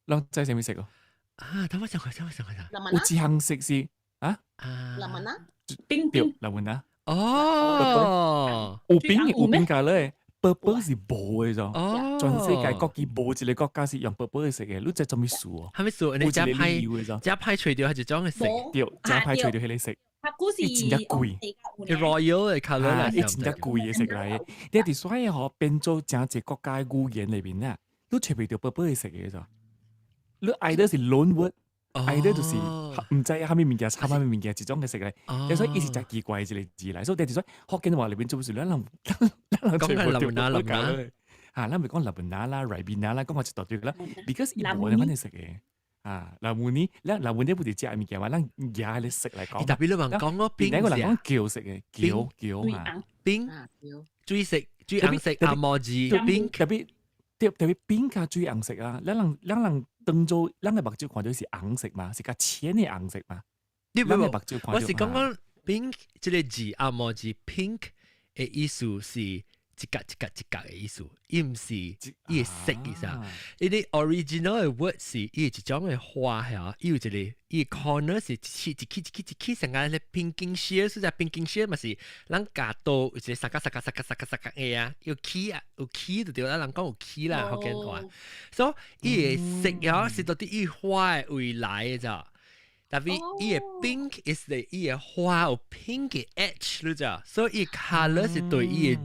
你知啥物色哦？啊，等我想下。有一項色是啊？藍文啊？冰。藍文啊？哦，有冰架咧。purple 是無嘅啫，全世界各地無一個國家是用 purple 嘅色嘅，你真做咩事哦？係咪數？你只派除掉係一種嘅色，只派除掉係你色，一真一貴 ，royal 嘅 colour 啦，一真一貴嘅色嚟嘅。你哋所以可變做正一國家嘅語言裏邊啊，都找唔到 purple 嘅色嘅啫。你 either 是 loan word。either 就是唔知下面物件差下面物件一種嘅色嚟，所以伊是真奇怪一個字嚟，所以但係所以福建話裏邊做唔住，咱講係林文啦，嚇，咱咪講林文啦、瑞邊啦，講我一大堆啦 ，because 伊冇人揾你食嘅，林文呢不是食物件話，咱嘢你食嚟講。特別你話講嗰冰個人講叫食嘅，叫啊，冰，水色、水紅色、阿摩字冰，特別冰加水紅色啊，咱人當做咱嘅目睭看到是紅色嘛，是較淺嘅紅色嘛。你唔係我是講冰即個字阿摩字 pink 嘅意思是一格嘅意思，伊唔是伊嘅色意思。伊啲 original 嘅 word 是伊一種嘅花嚇，伊有一個伊 corner 是一起成間咧 pinking share，所以 pinking share 嘛是咱夾到一個撒嘅啊，有起就對啦，人講有起啦，福建話。所以伊嘅色嚇是到啲伊花嘅未來嘅咋。但係伊個 pink is the 伊個花有 pink 嘅 edge，你知道？所以伊 color 是對伊個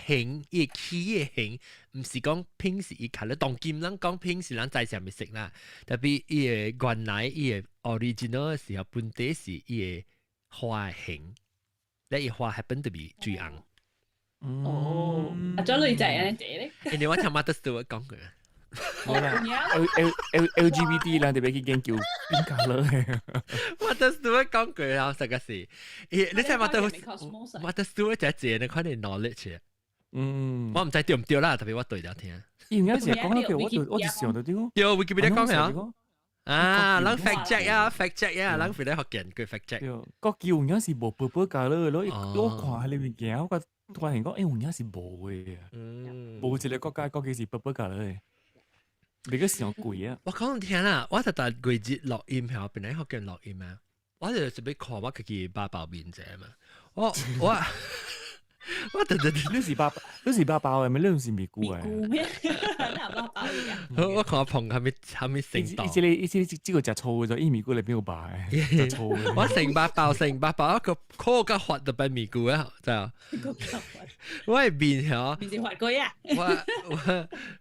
形，伊個起嘅形，唔是講 pink 是伊 color。當今人講 pink 是人在上面食啦，但係伊個原來伊個 original 嘅時候，本地是伊個花嘅形，但伊花 happen to be 最紅。哦，咗女仔啊，你哋咧？你我聽馬德斯都講佢。冇啦，LGBT 啦，特別去研究邊個咧？馬德斯都講佢啊，實個是，你睇馬德斯都只隻你看你 knowledge 我唔知對唔對啦，特別我對咗聽。有陣時講到佢，我就想到啲，有 Wikipedia 講嘅啊，人 fact check 啊，fact check 啊，人非得學人佢 fact check。個叫有陣時冇 purple color 咯，我看喺裏面見，我突然講，有陣時冇嘅，冇一個國家國旗是 purple color 嘅。你個時候貴啊！我講聽啦，我就但季節錄音係本來學緊錄音啊，我就準備看我自己爸爸面者嘛，我你是爸爸嘅咩？你唔是咪姑嘅？我看我碰下面成道，呢個隻醋咗，依咪姑你邊個爸嘅？隻醋我成八包一個 call 個核就俾咪姑啊，就我係變咗，變成滑龜啊！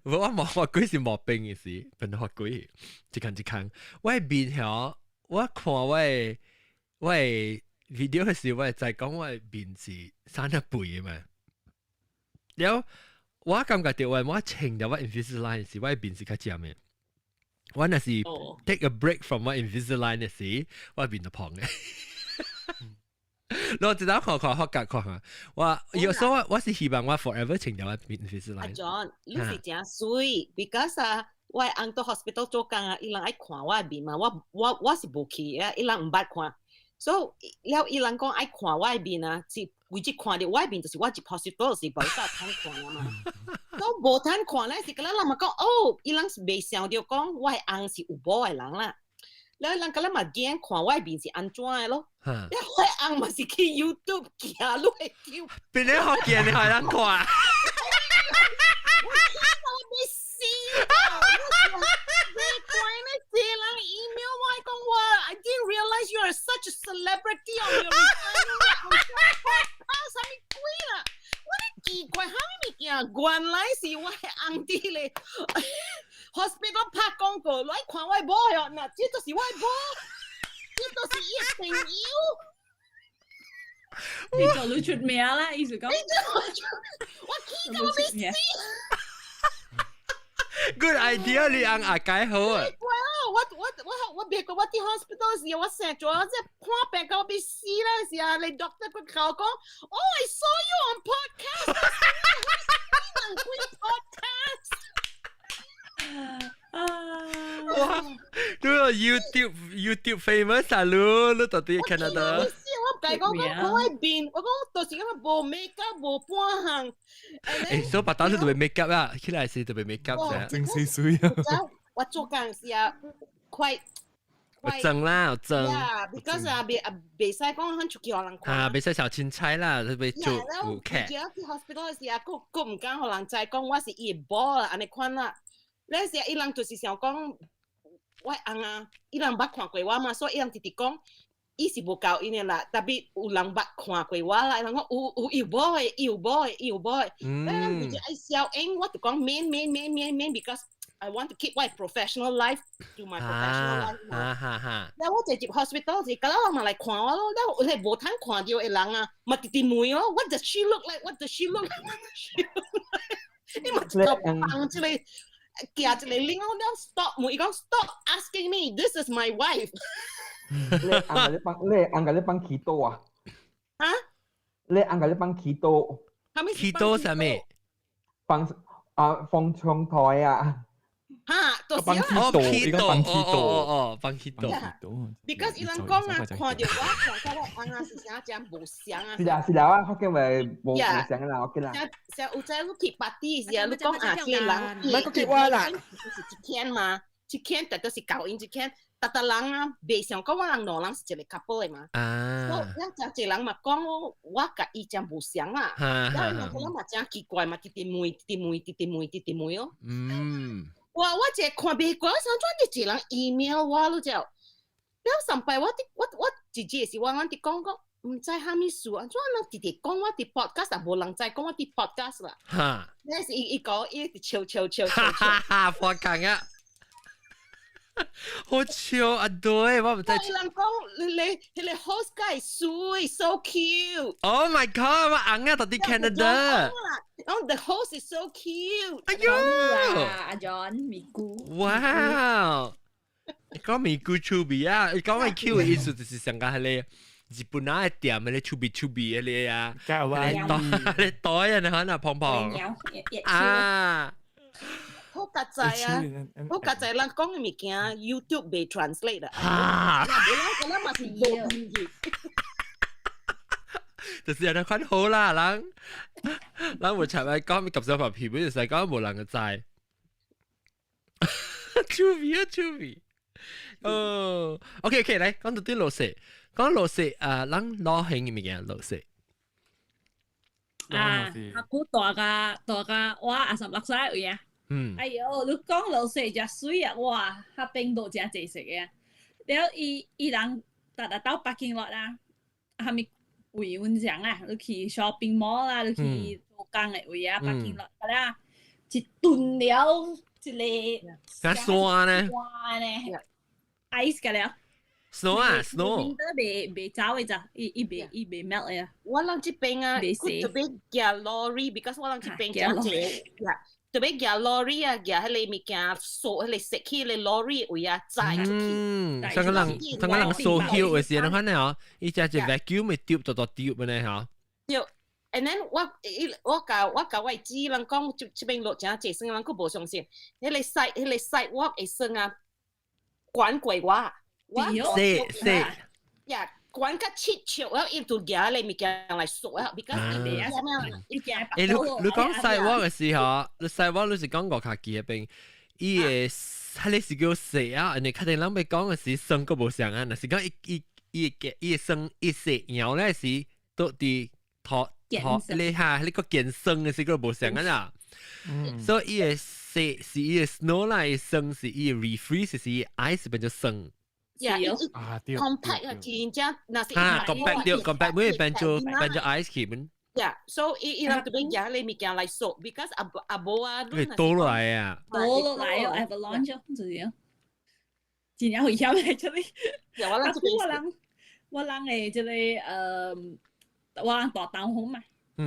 我冇滑龜是冇冰嘅事，變滑龜，一坑，我係變咗，我看我係 video 嘅時，我係就係講我係面是生一倍嘅嘛。然後我感覺到我情到我 Invisalign 時，我係面是較尖嘅。我那是 take a break from 我 Invisalign 嘅時，我係面就胖嘅。我直到看下，有時候我是希望我 forever 情到我 Invisalign。John， 你是真水 ，because 我喺到 hospital 做工啊，伊人愛看我面嘛，我是無去啊，伊人唔捌看。所以了，伊人講愛看我面啊，是為只看到我面，就是我入 hospital 是無得通看啊嘛。都無通看咧，是個人嘛講，哦，伊人是未想到講我紅是有寶嘅人啦。แล้ว人個人嘛驚看我面是安怎嘅咯。แล้ว我紅嘛是去 YouTube 行落去叫。邊你學見你係人看？我未試到。I didn't realize you are such a celebrity on your podcast 啥物鬼啦？我哋奇怪，啥物物件？原來是我紅啲咧。hospital 拍廣告，來看我某喲，嗱，這就是我某，這就是伊朋友。你做到出名啦，意思講。我見到我未試。Good idea， 你紅阿解好啊！我別個我啲 hospital 時，我成日做即係看病個我俾死啦時啊，你 doctor 佢教我講 ，Oh I saw you on podcast， 哇！都有 YouTube famous 啊，你到底 Canada？ 我計講我邊，我講到時咁無 makeup 無半行。誒，所以白刀你特別 makeup 啊，起來是特別 makeup 啫。真水水啊！我做工時啊，快。爭啦，爭。because 未使講很出去互人看。啊，未使小青菜啦，特別做有劇。而家去 hospital 時啊，佢唔敢互人知講我是伊個寶啦，安尼款啦。那時伊人就是想講，我紅啊，伊人捌看過我嘛，所以伊人直直講，伊是無夠因嘅啦，特別有人捌看過我啦，伊人講有寶嘅，有寶嘅，有寶嘅。那人就愛笑，我就講免 because I want to keep my professional life to my professional life 嘛。แล้ว我直接 hospital 時，咁人嘛嚟看我咯，แล้ว你無通看到嘅人啊，嘛直直問咯 ，What does she look like? What does she look like? 你嘛直接放出嚟。夾住你拎我咧 stop 冇，伊講 stop asking me this is my wife。你按個你幫祈禱啊？啊？你按個你幫祈禱？祈禱係咩？放長台啊！嚇，到時幫祈禱，依個幫祈禱，幫祈禱。because 伊人講啊，看到我看到我啱啱是啥講無相啊。是啦，我見咪無相啦，我見啦。成有在你去 party 時啊，你講啊，啲人唔係個結婚啦，是一天嘛，一天但都是搞因一天，但人啊，未想講我人兩人是一個 couple 嘅嘛。所以一人嘛講我甲伊講無相啊，然後人哋嘛真奇怪嘛，直妹哦。我一看未過，想轉啲一人 email 我咯就。แล้วสัมไปว่าจีจีสิว่างั้นที่講唔知蝦米數啊，做人直直講我啲 podcast 啊，無人知講我啲 podcast 啦。哈，你是伊講伊笑，哈哈哈，破梗啊！好笑啊，對，我唔知。有人講你 host guy 水 so cute。Oh my god，我硬啊，到啲 Canada。Oh, the host is so cute。哎呦，阿 John 咪咕。哇！你講咪咕出鼻啊？你講咪 Q 嘅意思就是上個係你。日本那店嗰啲出鼻嗰啲啊，加歪你袋啊，你可能胖胖啊，好格仔啊，好格仔人講嘅物件 YouTube 被 translate 啊，嗰啲嘛是冇意義，就是有啲款好啦，人會查咪講咪及上塊皮本就係講冇人嘅仔，出鼻，OK，嚟講到啲老細。講老細人攞興嘅物件老細。阿姑大家我26歲位啊。哎呦，你講老細真水啊！哇，黑冰都真濟食嘅。แล้ว伊人搭到北京落啦，係咪回溫上啊？你去 shopping mall 啦，你去做工嘅位啊，北京落㗎啦，一頓了一個。咩酸呢？ice 㗎了。snow 啊 snow 未走嘅咋，伊未 melt 嘅。我諗這邊啊，佢特別夾 lorry，because 我諗這邊真係，特別夾 lorry 啊，夾喺你物件掃喺你食起你 lorry 位啊，載出去。上個人掃橋嘅時候，你看呢？伊只 vacuum 咪丟到丟嘅呢？嚇。對 ，and then 我教我知人講，這邊落正這聲人佢無相信，迄個 sidewalk 嘅聲啊，管鬼話。呀，管個切橋，我要做嘢你咪叫嚟掃啊 ，because 你講sidewalk嘅時候，你 sidewalk 你是講我卡機嗰邊，伊嘅係你是叫食啊，人哋確定諗咪講嘅是生個無相啊，嗱是講伊生伊食鳥咧是到啲托你嚇你個健生嘅是個無相啊啦，所以伊嘅食是伊嘅 snow 啦，伊生是伊嘅 refreeze 是伊 ice 變咗生。compact 啊，人家那是compact 每變咗 ice cream。Yeah， so 伊人特別嘢你咪叫嚟掃 ，because 阿婆啊，佢多落嚟啊，多落嚟哦 ，avalanche 就係，真係危險嚟出嚟。我諗誒，即係我諗大東風嘛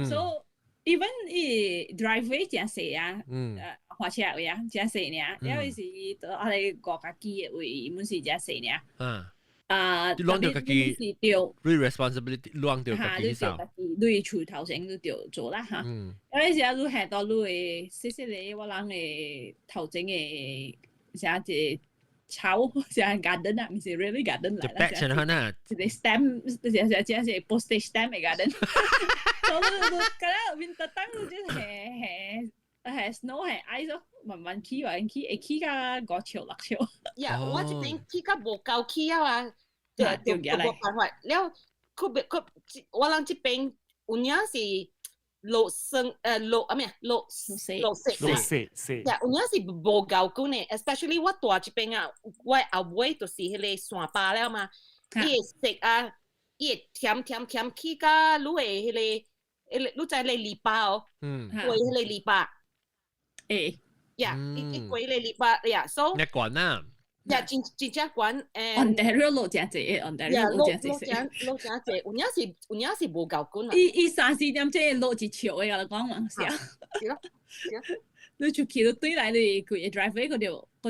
，so even 伊 driveway 真細啊，花車位啊，真細呢，因為是我哋國家機嘅位，本是真細呢。亂掉自己，你 responsibility 亂掉自己手，你出頭先都掉做啦嚇。有啲時候你係到你嘅細細哋，我諗嘅頭前嘅成隻草，成 garden 啊，唔係 really garden 嚟啦。成係咩？係 stem，係 postage stamp 嘅 garden。所以你咁樣 winter time 就係 snow 係 ice 咯，慢慢起完起，會起到5尺6尺。呀，我這邊起到無夠起啊！就冇辦法。了，我諗這邊有影是落咩？落雪。呀，有影是無夠高呢 ，especially 我住這邊啊，我後尾就是迄個山巴了嘛，伊會食啊，伊會甜起到你會迄個，你知你籬笆哦，過迄個籬笆。呀，一過迄個籬笆呀，所以。一關啊！呀，真正關誒。Ontario 落真濟，Ontario 落真濟，有影是無夠高啊！伊3-4點即係落一尺嘅，我講嘛是啊。是咯。你出去都對來你佢 driveway 嗰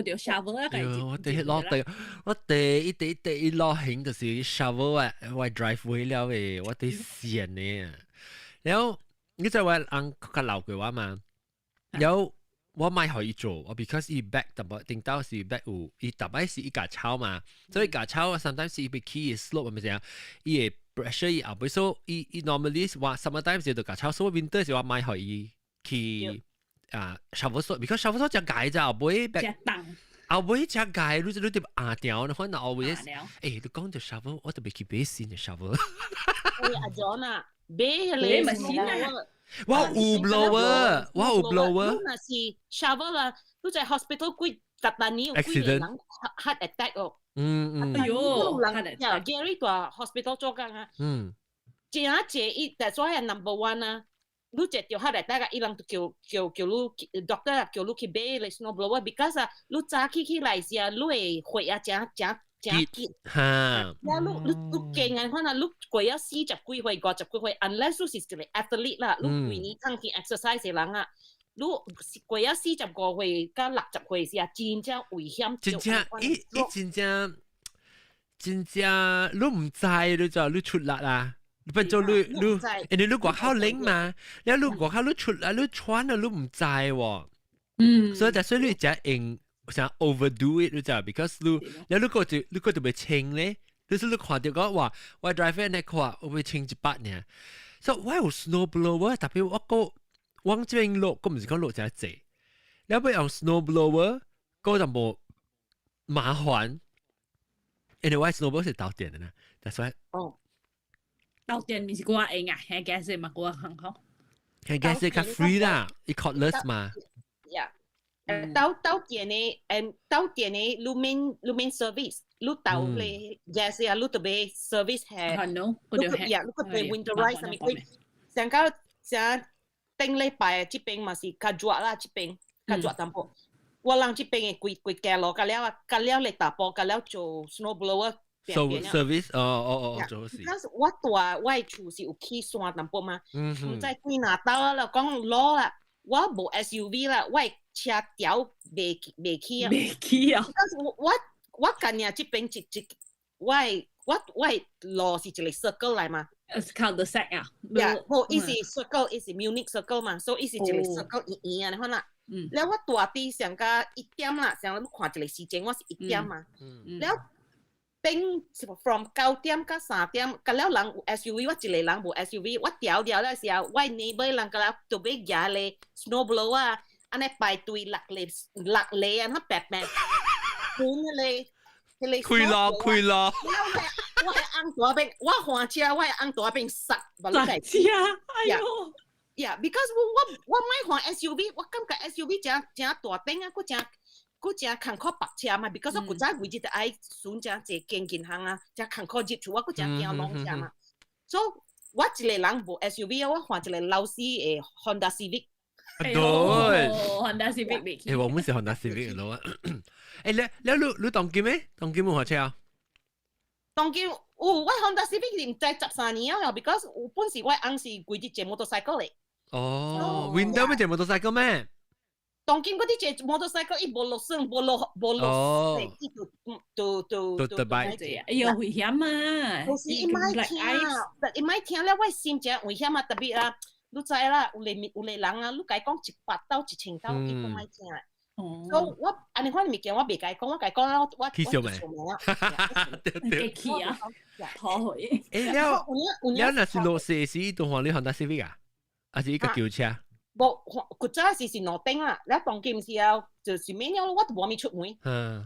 條 shovel 啊，我哋落地，我哋一落興就是 shovel 啊，我 driveway 了嘅，我哋線嘅。然後你就話按佢留嘅話嘛，有。我買可以做，我 because 伊 back 特別頂到是 back 有，伊特別是伊架草嘛，所以架草 sometimes 伊被起 slope 咪先，伊嘅 pressure 伊後背所伊 normally 話 sometimes 就架草，所以 winter 時我買可以去shovel slope，because shovel slope 只解咋，後背 back 後背只解，你哋壓掉，你可能後背你講到 shovel， 我特別去買新嘅 shovel。阿 John 啊，買你咪先啊！哇，有 blower， 哇有 blower。那是 shovel 啦，都在 hospital 幾十年有幾個人 heart attack 哦。哎呦， Gary 在 hospital 做工啊。正這一，但所以 number one 啊，你接到下來，大家伊人叫你 doctor 叫你去買嚟 snowblower，because 啊，你早起來時啊，你會血啊，正結。嚇。你驚啊！可能你過咗40幾歲、50幾歲 ，unless 你是一個 athlete 啦，你每年通去 exercise 嘅人啊。你過咗45歲加60歲時啊，真正危險。真正，你唔知你就你出力啊！你變做你，你外口冷嘛，你外口你出力，你穿啊，你唔知喎。所以你就想 overdo it 你知 because 你個就被清咧，就是你看到個話，我 driver 呢個我被清一百呢，所以我有 snowblower，特別我這邊落，我唔是講落只濟，你要用 snowblower，嗰就冇麻煩。Anyway snowblower 是導電的呢，但係導電唔是我應啊，係嘅是嘛，我很好。係嘅是較 free 啦，一 cordless 嘛。導電嘅lumen service， 你導咧，也是啊，你特別 service 係，你個對 winterize 係咪佢成個成頂禮拜這邊嘛是較熱啦，這邊較熱淡薄。我人這邊嘅貴價咯，甲了嚟打波，甲了做 snowblower。service 做事。但是我厝是有起山淡薄嘛，唔知幾哪刀啦，講攞啦，我冇 SUV 啦，我車條未起啊。未起啊！但是我近日這邊我路是一個 circle 嚟嘛。cul-de-sac 啊。冇，伊是 circle，伊是 Munich circle 嘛，所以伊是一個 circle 圓啊，你看啦。แล้ว我大啲上加1點啦，上你看一個時間，我是1點嘛。แล้ว頂 from 9點到3點，咁了人有 SUV， 我一個人冇 SUV， 我調咧時候，我neighbor人咁啦，就俾夾咧 snowblower 啊，安尼排隊落嚟啊，那白白，換咧，開咯。我係按大邊，我換車，我係按大邊塞，塞車，哎呦。because 我買換 SUV， 我感覺 SUV 正大頂啊，佢正坎坷白車嘛 ，because 我早為咗愛選正健行啊，正坎坷接觸我，佢正驚浪車嘛。所以我一個人冇 SUV， 我換一個老師嘅 Honda Civic。對 ，Honda Civic 未起。我們是 Honda Civic 咯啊。你當機咩？當機冇換車啊？當機我 Honda Civic 唔知13年啊 ，because 我本時我啱是攰啲隻 motorcycle 嚟。Window 咩隻 motorcycle 咩？當今嗰啲隻 motorcycle 一冇落聲，冇落聲，一就擺住，哎呀危險啊！有時伊咪聽咧，我心情危險啊！特別啊，你知啦，有個人啊，你解講100刀1000刀，伊都咪聽啊。所以我安尼款物件我未解講，我解講啦，我笑咩？對氣啊，妥回。了那是落雪時都換你 Honda Civic 啊？還是一個舊車？冇，佢早時是攞頂啦，你當今時候就是咩樣，我都冇咪出門。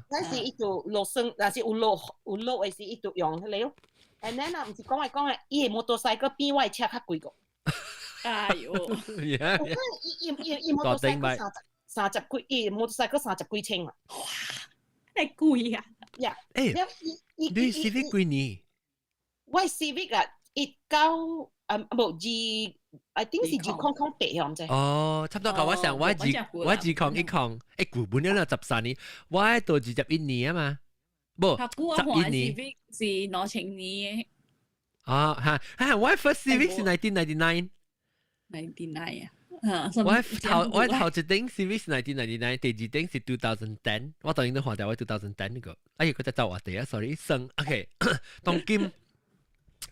那時伊就落霜，但是有落嘅時伊就用嚟咯。and then 啊，唔是講嘅，伊嘅摩托車個比我嘅車較貴個。哎呦！伊摩托車30幾，伊摩托車30幾千啊。哇！太貴啊！你 Civic 幾年？我 Civic 啊，19冇I think 是208唔知。差唔多夠我上我201，舊本了13年，我到21年啊嘛，不11年。是2000年。我 first Civic 是1999。99啊！我頭一頂 Civic 是1999，第二頂是2010，我當然都換掉我2010嗰個。哎呀，佢就走我哋啊 ，sorry， 生 OK，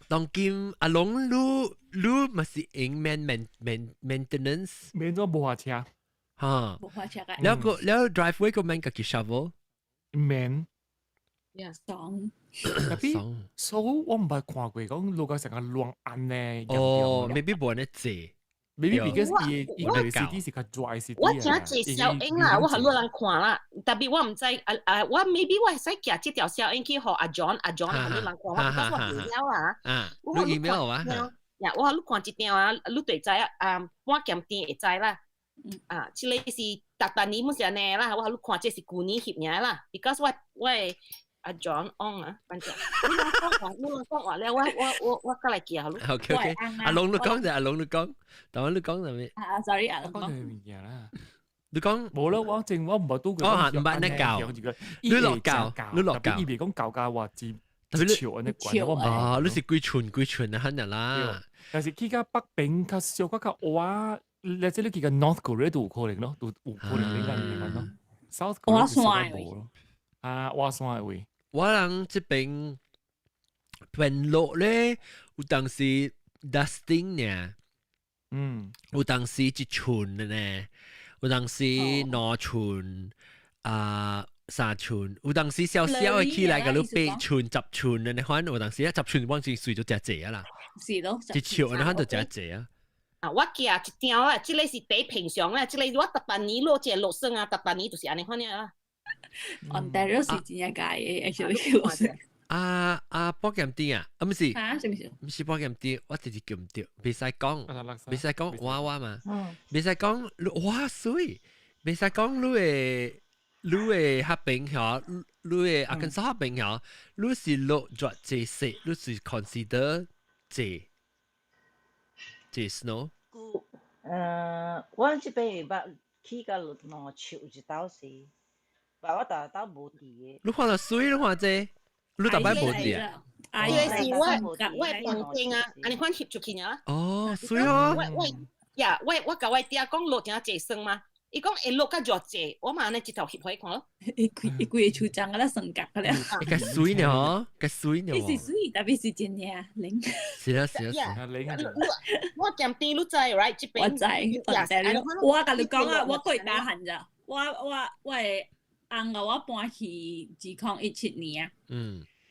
當今阿龍你咪是應 maintenance， 免咗冇車，嚇，冇車嘅。แล้ว driveway 個免個幾 shovel， 免，爽。特別，所以我唔係看過講路個成個亂按咧，未必冇人借。Maybe because 伊個 city 是較 dry city 我真係小英啦，我很多人看啦，特別我唔知我 maybe 我係使夾這條小英去學阿 John 很多人看，我唔知我 email 啊，你 email 啊，我你看一條啊，你對知啊，半減電會知啦，這個是達年冇是安尼啦，我你看這是舊年翕影啦 ，because 我阿 John on 啊，班長，你講話咧，我過嚟記下咯。OK，阿龍你講就阿龍你講，但係你講係咩？Sorry，阿龍講就物件啦。你講冇啦，我正我唔係都唔捌你教，你落教，你落教，伊別講教話字。特別潮安尼管我哦，你是幾寸啊，肯定啦。但是去到北邊較少較話，或者你去到 North Korea 都有可能咯，都有可能你講咯。South Korea 就冇咯。啊，華山嘅位。我人這邊平落咧，有當時 dusting 呢，有當時一寸呢，有當時兩寸三寸，有當時小小嘅起來個你8寸、10寸嘅，你看有當時10寸往前睡就真濟啊啦，是咯，一尺你看就真濟啊。啊，我寄一條啊，即個是第平常啊，即個我18年落隻落生啊，18年就是安尼款啊。Ontario 是真係假嘅 ，actually 落生。波劍啲啊，唔是，唔是波劍啲，我直接叫唔掉，別使講娃嘛，別使講哇水，別使講你嘅黑邊嚇，你嘅阿根沙黑邊嚇，你是落咗這些，你是 consider 這 snow。我這邊捌去到落兩尺一道時，但我大到無地嘅。你看到水，你看這，你大擺無地啊？呢個是我房間啊，安尼款翕出去啊。哦，水啊！我甲我爹講落點這聲嘛。伊講會落較熱濟，我嘛安尼一頭翕互伊看咯。伊規個手掌啊，三角個了。個水呢？個水呢？伊是水，特別是真嘅零。是啦。我鹹甜你知 right？ 這邊我知。我甲你講啊，我過大漢咋？我係翁啊，我搬去2017年啊。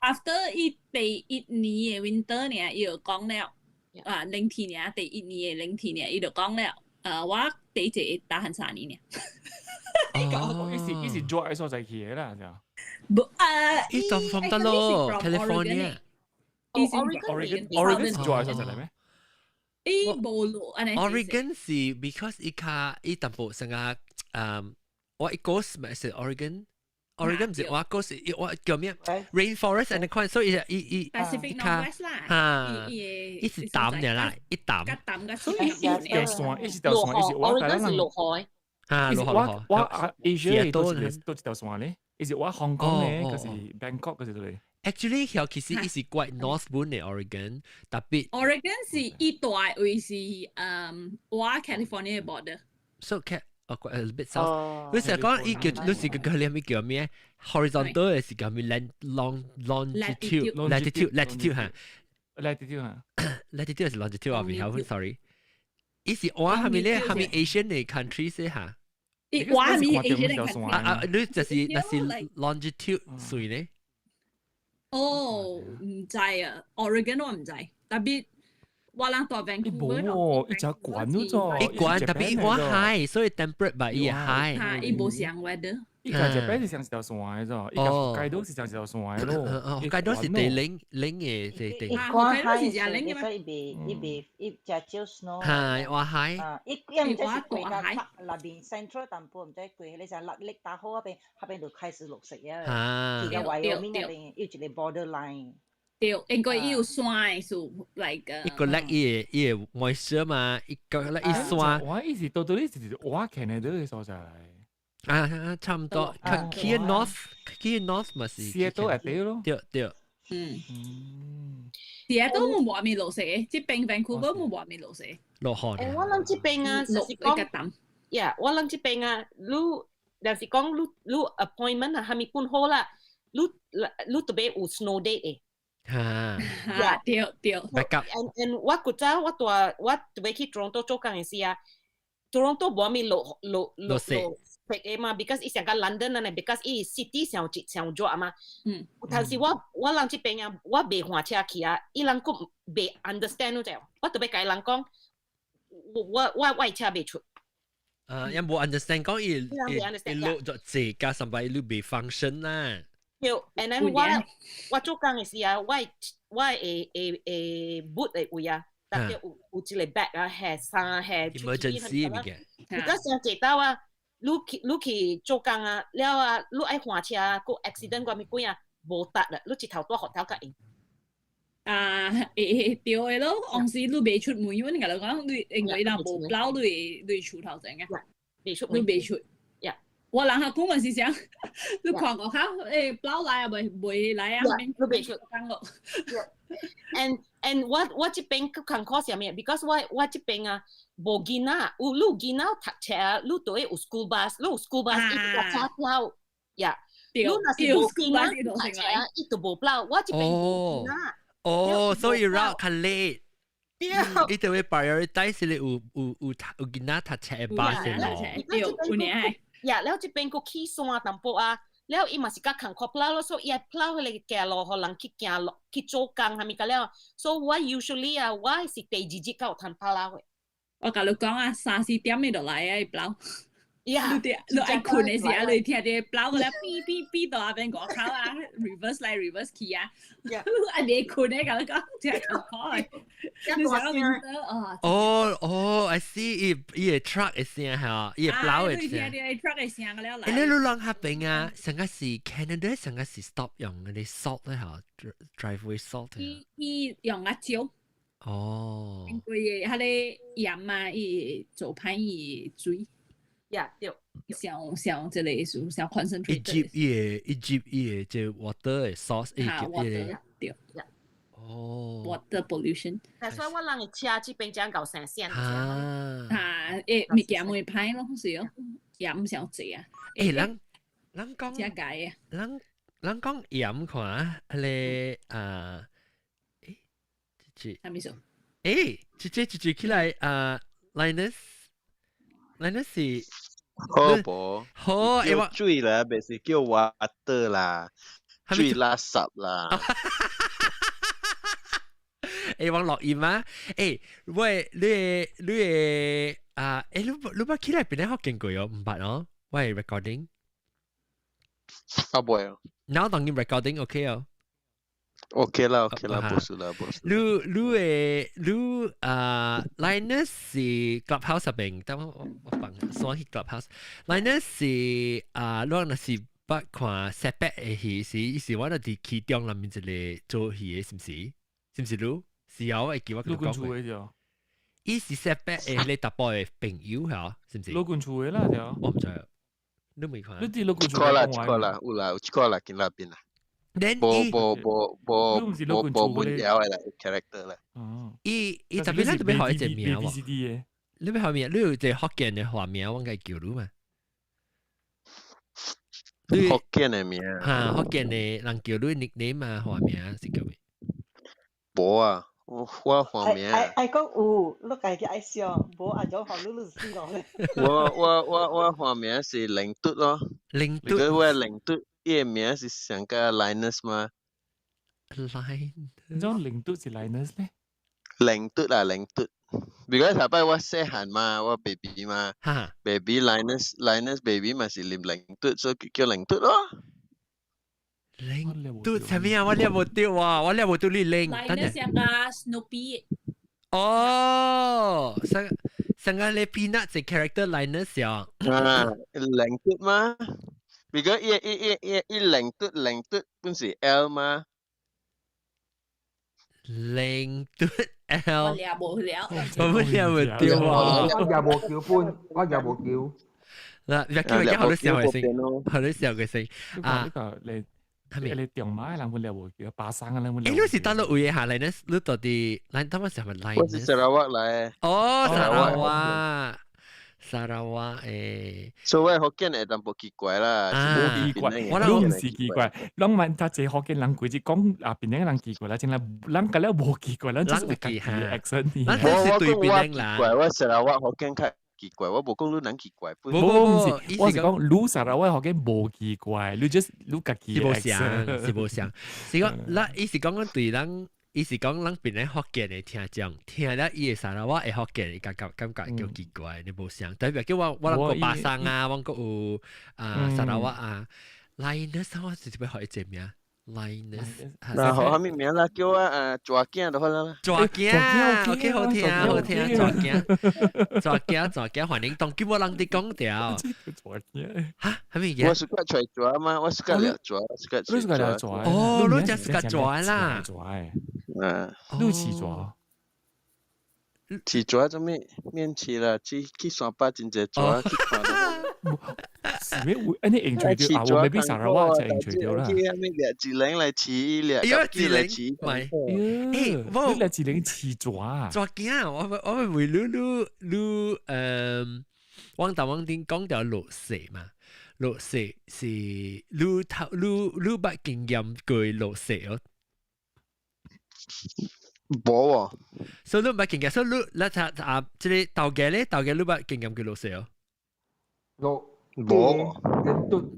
After 伊第一年嘅 winter 呢，伊就講了，20年第一年嘅20年，伊就講了。我第一隻大漢3年呢。伊是住喺所在去嘅啦，就。伊當放得咯 ，California。Oregon 是住喺所在嚟咩？伊冇咯，Oregon 是 because 伊淡薄成個我一個是咪是 Oregon？Oregon 唔是我個是我叫咩 ？Rainforest and the 所以伊 Pacific Northwest 啦，嚇，伊是淡嘅啦，一淡。所以條線，伊是條線，伊是我個人落海。嚇，落海。我Asia 都一條線咧，伊是我香港咧，嗰是 Bangkok 嗰時嚟。Actually，其實伊是quite northbound 嘅 Oregon，特別。Oregon 是伊大位是我 California border。So a little bit south。你成日講伊叫，你是個你咪叫咩 ？Horizontal 嘅是叫咩 ？longitude 嚇。latitude 是 longitude 啊，唔好 ，sorry。伊是我係咪咧？係咪 Asian 嘅 countries 咧嚇？我係咪 Asian 嘅 country？你就是 longitude 水咧？哦，唔知啊 ，Oregon 我唔知，特別。我人大 Vancouver 咯，一隻管咗咗，一管特別我 high，所以 temperate 吧，伊 high。嚇，伊無像 weather。伊個日本是像一條線嘅啫，伊個北海道是像一條線嘅咯。北海道是地零嘅地。伊講 high 是所以伊只少 snow。係我 high。伊唔知是貴價那邊 central 淡薄唔知貴，你就力打好嗰邊就開始落雪啊。其實外面嗰邊要一個 borderline。對，應該伊有山數，like 一個叻伊嘅 moisture 嘛，一個叻伊山。我意思到到呢是我 Canada 嘅所在。差唔多。Kia North 咪是。Seattle 係對咯。對。Seattle 冇話未落雪，即係Vancouver冇話未落雪。落汗。我諗這邊啊，就是講，我諗這邊啊，就是講你 appointment 啊，係咪搬好啦？你特別有 snow date 嘅。嚇，對。and 我古早我特別去 Toronto 做工嘅時啊 ，Toronto 冇咪落雪嘅嘛 ，because 伊成個 London 啊 ，because 伊 city 上熱啊嘛。但是我諗這邊啊，我未換車去啊，伊人個未 understand 咗啫。我特別甲伊人講，我車未出。有冇 understand 講伊落咗字加上擺你未 function 啦。and then 我做工嘅時啊，我會boot 嘅位啊，特別有一個 bag 啊，係衫係 emergency 物件。而家上捷到啊，你去做工啊，了啊，你愛換車啊，個 accident 個咪貴啊，無達啦，你一頭多學頭甲用。對嘅咯，往時你未出門，因為你講你因為嗱無包你出頭前嘅，你未出。我人客講是想，你看我看包來啊，未來啊，你未出。And 我這邊佢看考啥物 ？Because 我這邊啊，無囡仔，有你囡仔讀冊，你都有 school bus，你有 school bus，伊就車票，呀，你若是無囡仔讀冊，伊就無包。我這邊有囡仔。所以 route 較 late。伊就會 prioritize 你有囡仔讀冊嘅巴士咯。有年。呀，แล้ว這邊個起山淡薄啊，แล้ว伊嘛是甲工課 plow 咯，所以伊 plow 迄個行路，互人去行路去做工，係咪個了？所以我 usually 啊，我是第二日到攤 plow 嘅。我甲你講啊，3、4點你就來啊，plow。呀，你愛困嘅時候，你聽啲 plow 個咧，嗶到下邊外口啊 ，reverse 來 reverse 去啊。啊，你困嘅甲你講，即係工課。你想I see，伊個 truck 嘅聲嚇，伊個 plow 嘅聲。你 truck 嘅聲個了來。你路浪下邊啊，成個是 Canada，成個是 stop 用嗰啲 salt 咧嚇 ，driveway salt。伊用辣椒。因為佢哋鹽啊，伊做派伊水。呀，對。像這類屬像 concentrate。Egypt 即 water 嘅 sauce。water 對。water pollution。但所以我人嘅車這邊將搞成線。物件會歹咯，是哦，鹽上濟啊。人講。加解啊。人講鹽看，係咪數？直起來Linus 是好噃，好叫水啦，唔是叫 water 啦，水垃圾啦。往落鹽啊！喂，你捌起來邊咧學見過哦？唔捌哦，喂 recording。啊唔會哦。嗱，當然 recording OK 哦。OK 啦，冇事啦。Linus 是 clubhouse 入邊，等我放鎖起 clubhouse。Linus 是你是不看 setback 嘅戲是我哋啲其中裡面一個做戲嘅，是唔是？是唔是你？是有會叫我講嘅。伊是 setback 嘅你搭波嘅朋友嚇，是唔是？老官處嘅啦條。我唔知，你未看。你啲老官處。有啦，見那邊啦。冇本有嘅啦 character 啦。伊特別咧特別學一隻名喎。你別學名，你有隻福建嘅話名，我該叫你嘛。福建嘅名。嚇，福建嘅人叫你 nickname 啊，話名是叫咩？冇啊，我話名。愛講有，你家己愛想，冇愛種學你死咯。我話名是靈嘟咯。靈嘟。如果我靈嘟。伊名是上個 Linus 嘛 ？Linus， 你講靈嘟是 Linus 咧？靈嘟啦，靈嘟。Because 頭擺我細漢嘛，我 baby 嘛 ，baby Linus baby 嘛是念靈嘟，所以叫靈嘟咯。靈嘟係咩啊？我了冇掉啊！我了冇掉你靈。Linus 係個 Snoopy。哦，上個你 peanut 係 character Linus 呀？靈嘟嘛。Because 一零嘟本是 L 嗎？零嘟 L。我了無了。我了無掉啊！我又冇叫搬，我又冇叫。嗱，若叫佢好多時候嘅聲，好多時候嘅聲。呢個你係咪你電話人會了無叫？巴生嘅人會。誒，你是打到位下嚟呢？你到底嗱，當時係咪嚟？我是沙拉瓦嚟。哦，沙拉瓦。沙拉瓦所謂福建係淡薄奇怪啦，奇怪，我唔是奇怪，啷問他這福建人佢只講啊，邊啲人奇怪啦，淨係啷個咧冇奇怪，啷就是自己 accent。我對邊人啦，我沙拉瓦福建較奇怪，我冇講你人奇怪。唔是，我是講你沙拉瓦福建冇奇怪，你 just 你自己 accent。是冇像，是講嗱，伊是講對人。伊是講人邊咧福建嘅聽眾，聽了伊嘅沙拉瓦嘅福建，感覺叫奇怪，你無想。代表叫我個巴生啊，我個有沙拉瓦啊，Linus 我直接學一隻名 Linus，然後後面名啦，叫我抓鏡就好啦。抓鏡，OK，好聽，好聽，抓鏡，歡迎當今冇人哋講掉。抓鏡，嚇，係咩嘢？我是個隨抓嘛，我是個了抓，是個你是個了抓。哦，你就是個抓啦。抓，你起抓。起抓做咩？免起啦，去三八真濟抓去看啦。是咩？你應隨掉啊？我未必沙拉哇就應隨掉啦。咩自領嚟起咧？自領咪？你嚟自領起抓。抓鏡，我咪會汪大汪丁講到落雪嘛，落雪是你捌經驗過落雪哦。冇喎，所以你捌經驗，所以你即係豆嘅咧，豆嘅你捌經驗過落雪哦。冇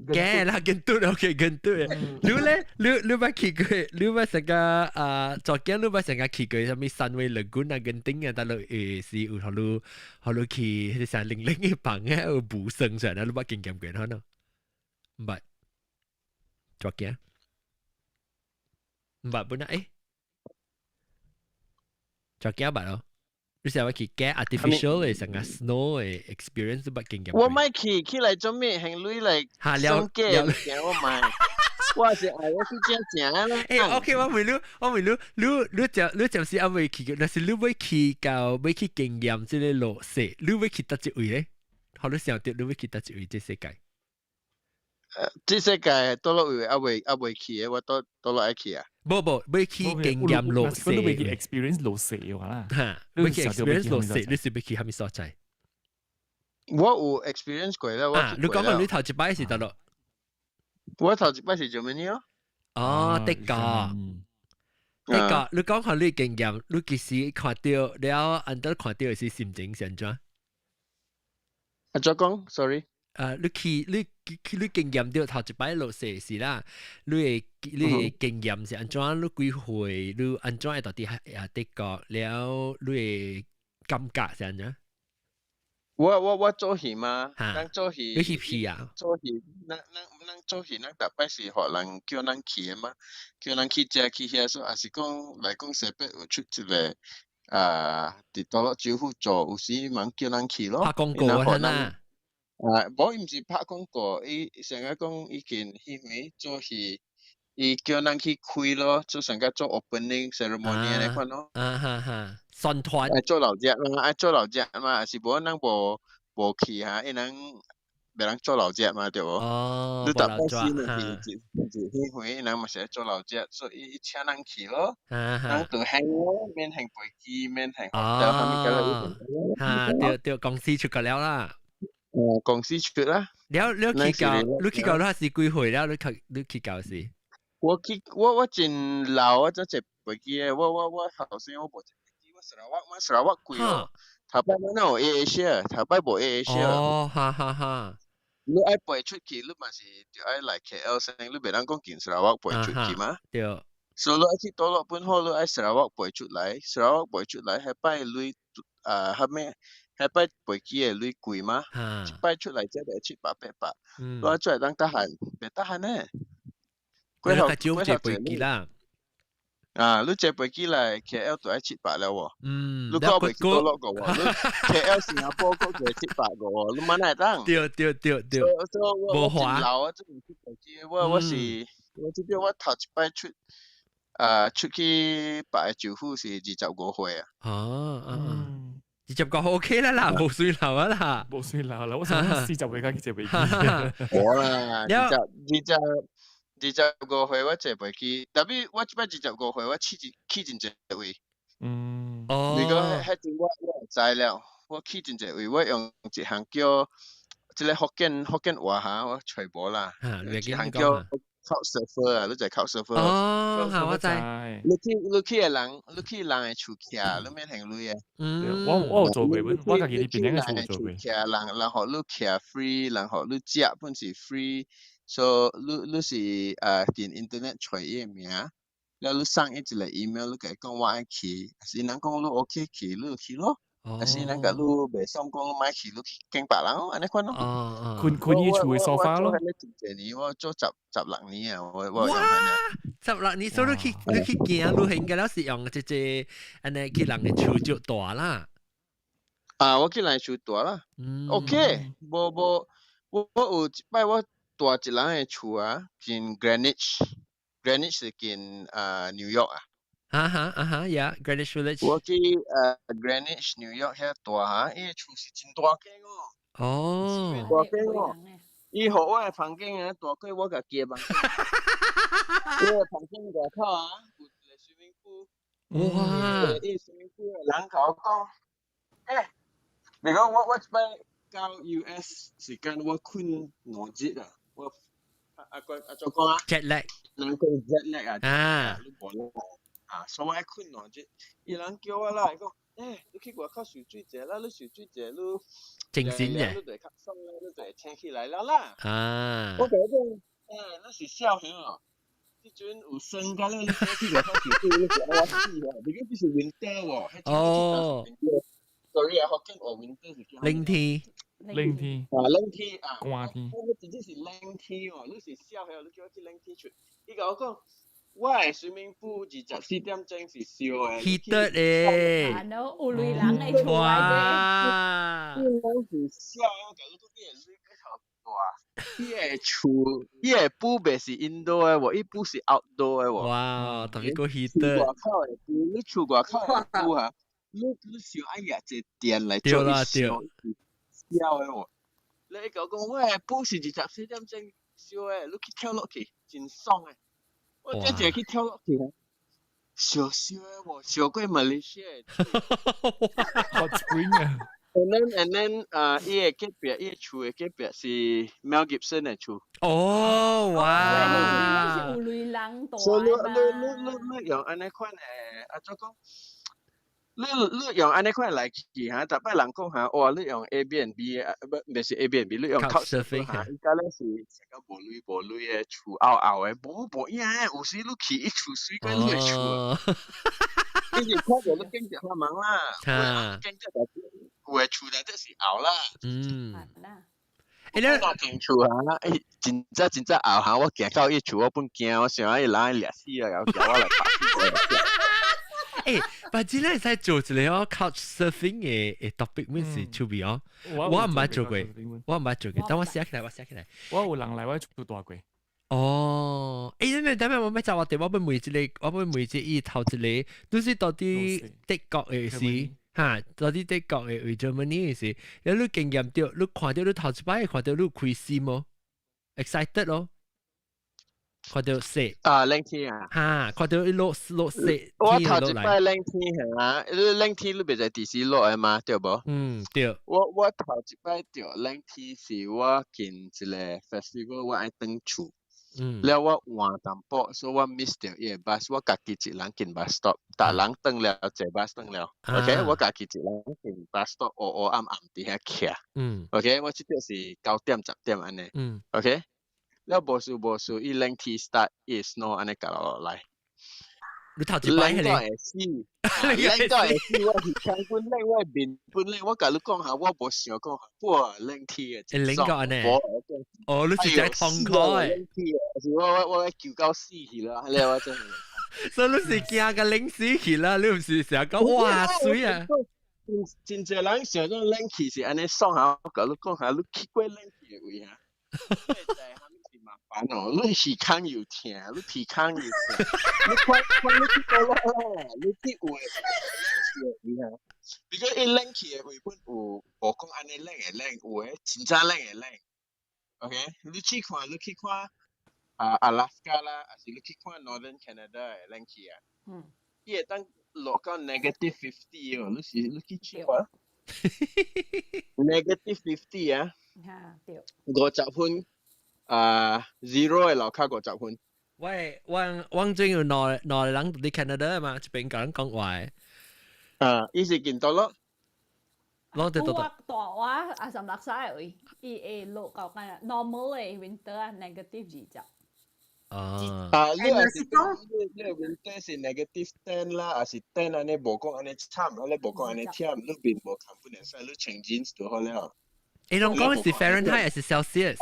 嘅啦，gentut OK gentut。你咧，你捌去過，你捌成個昨天你捌成個去過什麼Sunway Lagoon 啊，跟丁啊，但係是有好多去啲成零零嘅房啊，有補生上啊，你捌經驗過可能？唔捌，昨天唔捌本啊？誒，昨天捌咯。你成日去 get artificial 嘅成個 snow 嘅 experience 都捌經驗。我咪去嚟做咩？行女嚟上街嘅我咪，我是愛我去正啦。誒，OK，我問你就是阿未去嘅，但是你未去經驗即係落雪，你未去得一位咧？好你想到你未去得一位即世界？即世界多落位阿未去嘅，我多落愛去啊。冇，未去經驗落雪。你未去 experience 落雪嘅話啦。嚇，未去 experience 落雪，你是未去係咪所在？我有 experience 過啦，你講過你頭一擺是得咯？我頭一擺是做咩呢？哦，的確。你講下你經驗，你其實看到了，安得看到嘅是心情上怎？再講 ，sorry。你經驗到頭一擺落雪是啦，你經驗是安怎？你幾歲？你安怎會到底的確了？你嘅感覺是安怎？我做戲嘛，咱做戲。你戲啊？做戲，咱做戲，咱大擺是學人叫咱去嘅嘛，叫咱去遮去遐，所以也是講來講西北有出一個佇多樂招呼做，有時忙叫咱去咯。拍廣告啊嗱。無伊毋是拍廣告，伊成日講伊見迄暝做戲，伊叫咱去開咯，做成個做 opening ceremony 那款咯。宣傳。愛做老隻嘛，愛做老隻嘛，是無咱無去哈，伊人別人做老隻嘛，對無？哦，你大概是迄回伊人嘛是做老隻，所以伊請咱去咯。咱就行咯，免行飛機，免行hotel，下面嗰個。對，公司出個了啦。公司出啦。你去到那是幾歲了？你去到是？我真老啊，真係飛機嘅。我後生我無坐飛機，我沙拉瓦貴哦。頭擺咱有 AirAsia，頭擺無 AirAsia。哦，哈。你愛飛出去，你嘛是就愛來 KL 先，你別當講見沙拉瓦飛出去嘛？對。所以你愛去多樂本好，你愛沙拉瓦飛出來，沙拉瓦飛出來，係擺鐳後尾。係擺飛機嘅鐳貴嘛？一擺出來只係700-800，攞出嚟當得閒，別得閒呢？過後坐飛機啦。你坐飛機嚟 KL 就係700了喎。你講唔係多落個喎，你 KL 新加坡嗰個係700個喎，你乜嚟當？對。我真老啊，真唔識飛機，我知道我頭一擺出去擺招呼是25歲啊。25個 OK 啦，冇算流啊啦，冇算流啦，我想40歲架坐飛機。我啦，25歲我坐飛機，特別我一擺25歲我去真濟位。如果迄陣我知了，我去真濟位，我用一項叫即個福建話嚇，我揣無啦，一項叫Couchsurfer 啊，你就係 Couchsurfer。哦，我知。你去人嘅厝徛，你免行鐳啊。我有做過，我家己呢邊應該做過。徛人學你徛 free，人學你食本是 free， 所以你是電 internet 找伊個名，然後你送伊一個 email，你甲伊講我愛去，是人講你 OK 去，你就去咯。但是咱甲你袂爽讲买去你去见别人哦，安尼款咯。困伊厝嘅沙發咯。我做迄個真年，我做16年啊，我用哇！16年，所以你去行旅行嘅啦，是用即安尼去人嘅厝就大啦。我去人厝大啦。OK， 我有一擺我大一人嘅厝啊，見 Greenwich 是見New York 啊。Yeah, Greenwich Village。我去Greenwich New York 遐大哈，伊個厝是真大間哦。哦。大間哦。伊互我嘅房間啊，大過我家己嘅房間。伊個房間外口啊，有一個swimming pool。哇！伊個swimming pool 嘅人甲我講，如果我一擺到 US 時間，我困2日啊，我做講啊 jet lag。人講 jet lag 啊，你無啦。所以我愛困2日，伊人叫我啦，伊講，你去外口游水者啦，你游水者，你靜心嘅，你就會較爽啦，你就會醒起來了啦。我甲伊講，你是小兄哦，迄陣有霜甲你去外口游水，你是愛死哦，你個是 winter 喎，哦 ，sorry 啊，福建話 winter 是叫冷天，冷天，冷天啊，寒天，我直接是冷天哦，你是小兄，你叫我去冷天出，伊甲我講。我嘅swimming pool 24點鐘是燒嘅 heated 咧，有女人嘅厝哇！伊人是燒，我感覺都伊個水比較大，伊個厝，伊個 pool 袂是 indoor 嘅喎，伊 pool 是 outdoor 嘅喎。哇，特別個 heated。厝外口嘅 pool，你厝外口嘅 pool 啊，你燒愛熱隻電來做伊燒，燒嘅喎。你講我嘅 pool 是24點鐘燒嘅，你去跳落去，真爽嘅。我一直去跳落去，燒燒嘅喎，燒過馬來西亞。Hot Spring 啊。And then 伊個隔壁，伊個厝嘅隔壁是 Mel Gibson 嘅厝。哦，哇！是有女人大所以你用安尼款誒，做講，你用安尼款來去嚇，逐擺人講嚇，哇！你用 Airbnb 啊，唔是 Airbnb， 你用 Couchsurfing 嚇，伊家咧是成個無類嘅厝凹凹嘅，無影嘅，有時你去伊厝水過你嘅厝，你是看到你經濟發忙啦，經濟大有嘅厝內底是凹啦。你若間厝嚇，真正凹嚇，我行到伊厝我本驚，我想伊人掠死啊，又叫我來拍死。但係咧，使做一個couch surfing 嘅 topic， 咩事 to be 哦？我唔捌做過，等我寫起來。我有人來我厝大過。哦，你等下我咩就話我本每一隻伊頭一個，都是到啲德國嘅事，到啲德國嘅為 Germany 嘅事，有你經驗到，你看到你頭一擺看到你開心冇 ？excited 咯。看到雪冷天啊！看到伊落雪，我頭一擺冷天嚇，冷天你袂在電視落嘅嘛，對無？對。我頭一擺着冷天是我見一個 festival， 我愛轉厝，了我換淡薄，所以我 miss 掉伊個 bus， 我家己一人進 bus stop， 逐人轉了，坐 bus 轉了 ，OK， 我家己一人進 bus stop， 暗佇遐徛，OK， 我即條是9點10點安尼 ，OK。了無事，伊冷天 start， 伊 snow 安尼降落來。你頭一擺冷到會死，我是強本冷，我面本冷，我甲你講下，我無想講哇冷天嘅，冷到安尼。哦，你是在痛開。冷天啊，我叫到死去啦，你我真係。所以你是驚個冷死去啦，你唔是成日講哇水啊。真濟人想講冷氣是安尼爽下，我甲你講下，你去過冷氣嘅位啊？麻煩哦，你耳孔又痛，你鼻孔又痛，你看你去倒落啦，你去有誒冷氣誒位啊，如果伊冷氣誒位本有無講安尼冷誒冷，有誒真正冷誒冷 ，OK， 你去看阿拉斯加啦，還是你去看 Northern Canada 誒冷氣啊，伊會當落到-50哦，你去試看？-50啊，對50分。zero 嘅樓卡50分。喂，汪俊有兩人喺 Canada 嘛？一邊講講話。伊是見到咯。攞得到。大話16歲，伊會落到個 normal 嘅 winter 啊 ，negative 20。你也是講你 winter 是 -10啦，還是10安尼無講安尼慘，安尼無講安尼忝，你邊無冚本嚟使，你穿 jeans 就好了。你講講是 Fahrenheit 還是 Celsius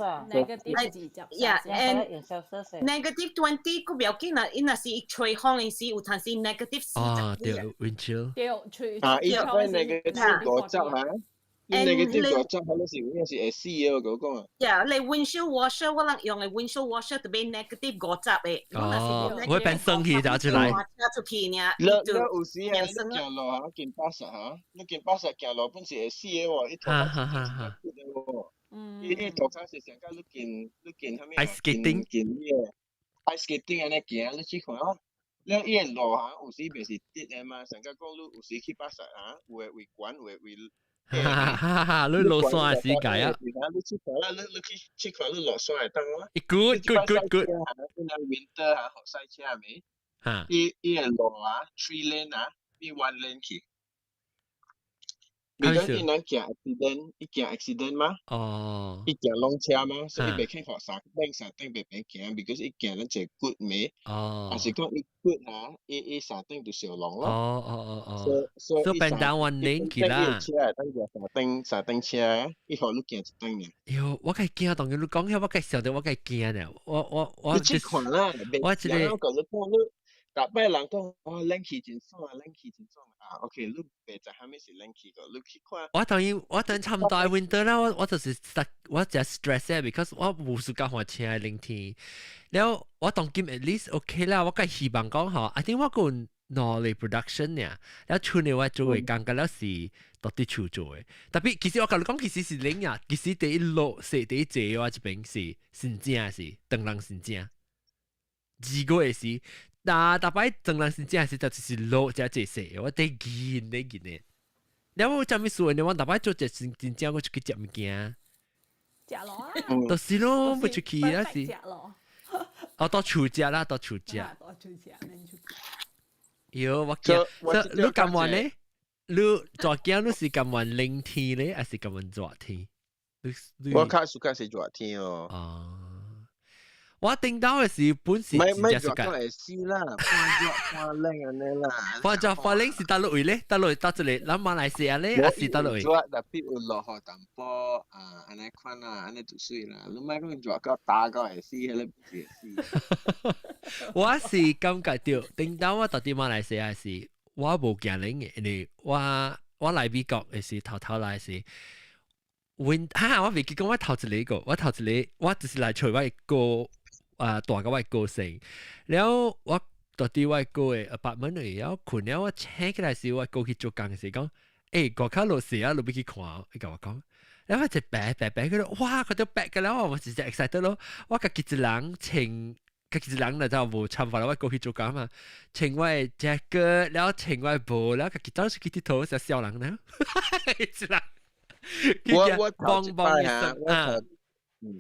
啊 ，negative ，yeah， and Celsius -20 個表記嗱，因那是吹風嘅時，有陣時-40。對 wind chill。對，依家 negative 50嚇。negative 50係你是會死嘅，我講啊。呀，你 windshield washer 我能用嘅 windshield washer 特別 negative 50嘅。我會變生氣就出來。出片呀，你有時係你行路嚇，見80嚇，你見80行路本是會死嘅喎，一頭髮是嘅喎。伊頭殼是成家你見蝦米啊？ ice skating 見咩 ice skating 安尼行，你去看哦。你伊個路嚇，有時袂是直嘅嘛，成家講你有時去80嚇，有會懸，有會。你落山嘅時間啊！你去看啦，你去看你落山會當啊。good。你那 winter 嚇學賽車未？嚇。伊個路啊 ，3 lane 啊，伊 1 lane 去。because 伊能行 accident， 伊行 accident 嘛。伊行浪車嘛，所以伊袂肯學3等袂平行 ，because 伊行咱一個骨尾。還是講伊骨嚇，伊3等就小浪咯。所以變單 one lane 去啦。3等車，伊互你行1等嘅。喲，我計驚，當然你講起我計想到我計驚咧，我去看啦，我一個你講你。逐擺人講哦，冷氣真爽啊！OK， 你袂知蝦米是冷氣個，你去看。我等差唔多 winter 啦，我就是我只 stress 嘅 ，because 我無時間換車嘅冷天。然後我當今 at least OK 啦，我計希望講嗬 ，I think 我個腦力 production 呢，然後出嚟我做嘅感覺了是到底做做嘅。特別其實我講你講其實是冷啊，其實第一路是第一節我這邊是真正是當人真正，2個月是。但係當然是真係就是落只這些，我得見嘅。你有冇做咩事？你話大擺做只真正我出去食物件。食咯啊！就是咯，冇出去啊是。到厝食啦，到厝食。喲，我驚，你咁話咧？你做驚你是咁話冷天咧，還是咁話熱天？我較喜歡是熱天哦。我聽到嘅是本是唔係熱到會死啦，半冷安尼啦。半冷是到落位咧，到這裡，咱馬來西亞咧，還是到落位？熱特別有落雨淡薄啊，安尼款啊，安尼就水啦。你莫講熱到打到會死，迄個不是會死。我是感覺到，聽到我到底馬來西亞是，我無驚冷嘅，因為我來美國嘅是頭來是。我未記講我頭一個，我就是來找我一個。大個我個性，然後我到底我個嘅 apartment 嚟，然後困了我請起來時，我個去做工時講，國卡路時啊，路邊去看，伊甲我講，然後就白佢咯，哇，佢都白嘅啦，我直接 excited 咯，我家己一人穿，家己一人就無參法啦，我個去做工嘛，穿我嘅 jacket，然後穿我嘅帽，然後家己走出去啲頭就笑人啦，一人，我頭一擺啊。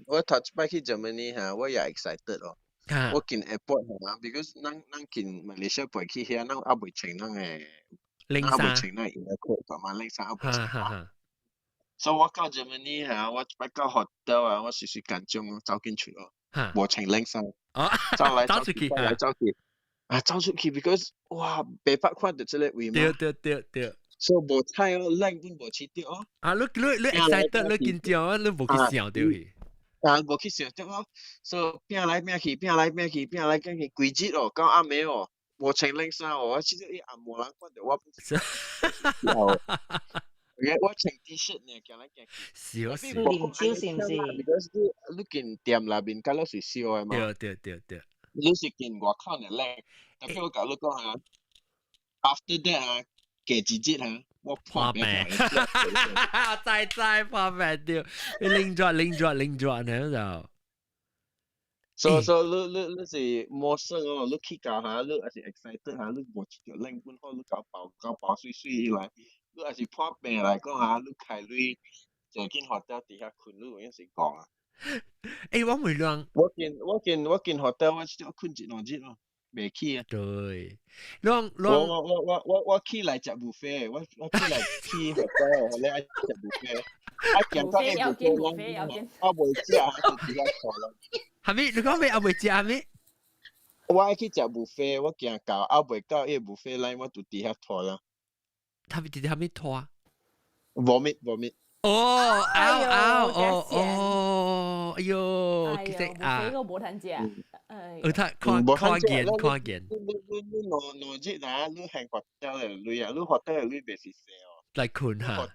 我頭一擺去 Germany 嚇，我也 excited 咯。我見 airport 嚇 ，because 咱見 Malaysia 飛去遐，咱還未穿咱嘅，還未穿咱 airport 嘛，冷衫還未穿。所以我到 Germany 嚇，我一擺到 hotel 啊，我隨緊張走進去咯，無穿冷衫，走出去，because 哇，白白看到這個位嘛。對。所以無菜哦，冷本無吃到哦。你 excited， 你緊張啊，你無去想到去。無去想到哦，所以拼來拼去，規日哦，到暗暝哦，無穿冷衫哦，我其實伊暗暝人看到我不是。我穿 T-shirt 呢，行來行去。笑。啉酒是唔是？你見店內面敢若是燒嘅嘛？對。你是見外口呢冷，特別我甲你講啊 ，after that 啊。幾日嚇，我破病，再破病掉，拎咗呢就。所你是陌生哦，你去搞下，你還是 excited 下，你無吃到冷本好，你搞包水起來，你還是破病來講下，你開鐳就見學校底下困，你有影是講啊。我袂亂。我見學校我只困1-2日咯。未去啊。對，我去來食 buffet，我去來去 hotel，你愛食 buffet，行到去 buffet，我未食就直接錯啦。係咪？你講咩？我未知係咪？我愛去食 buffet，我行到未到迄 buffet line，我就直接錯啦。係咪拖啊 ？vomit。哦，哎呦，其實啊，我冇睇見，看見。你兩日啊，你行 hotel 嘅類啊，你 hotel 嘅類別是細哦。嚟困下，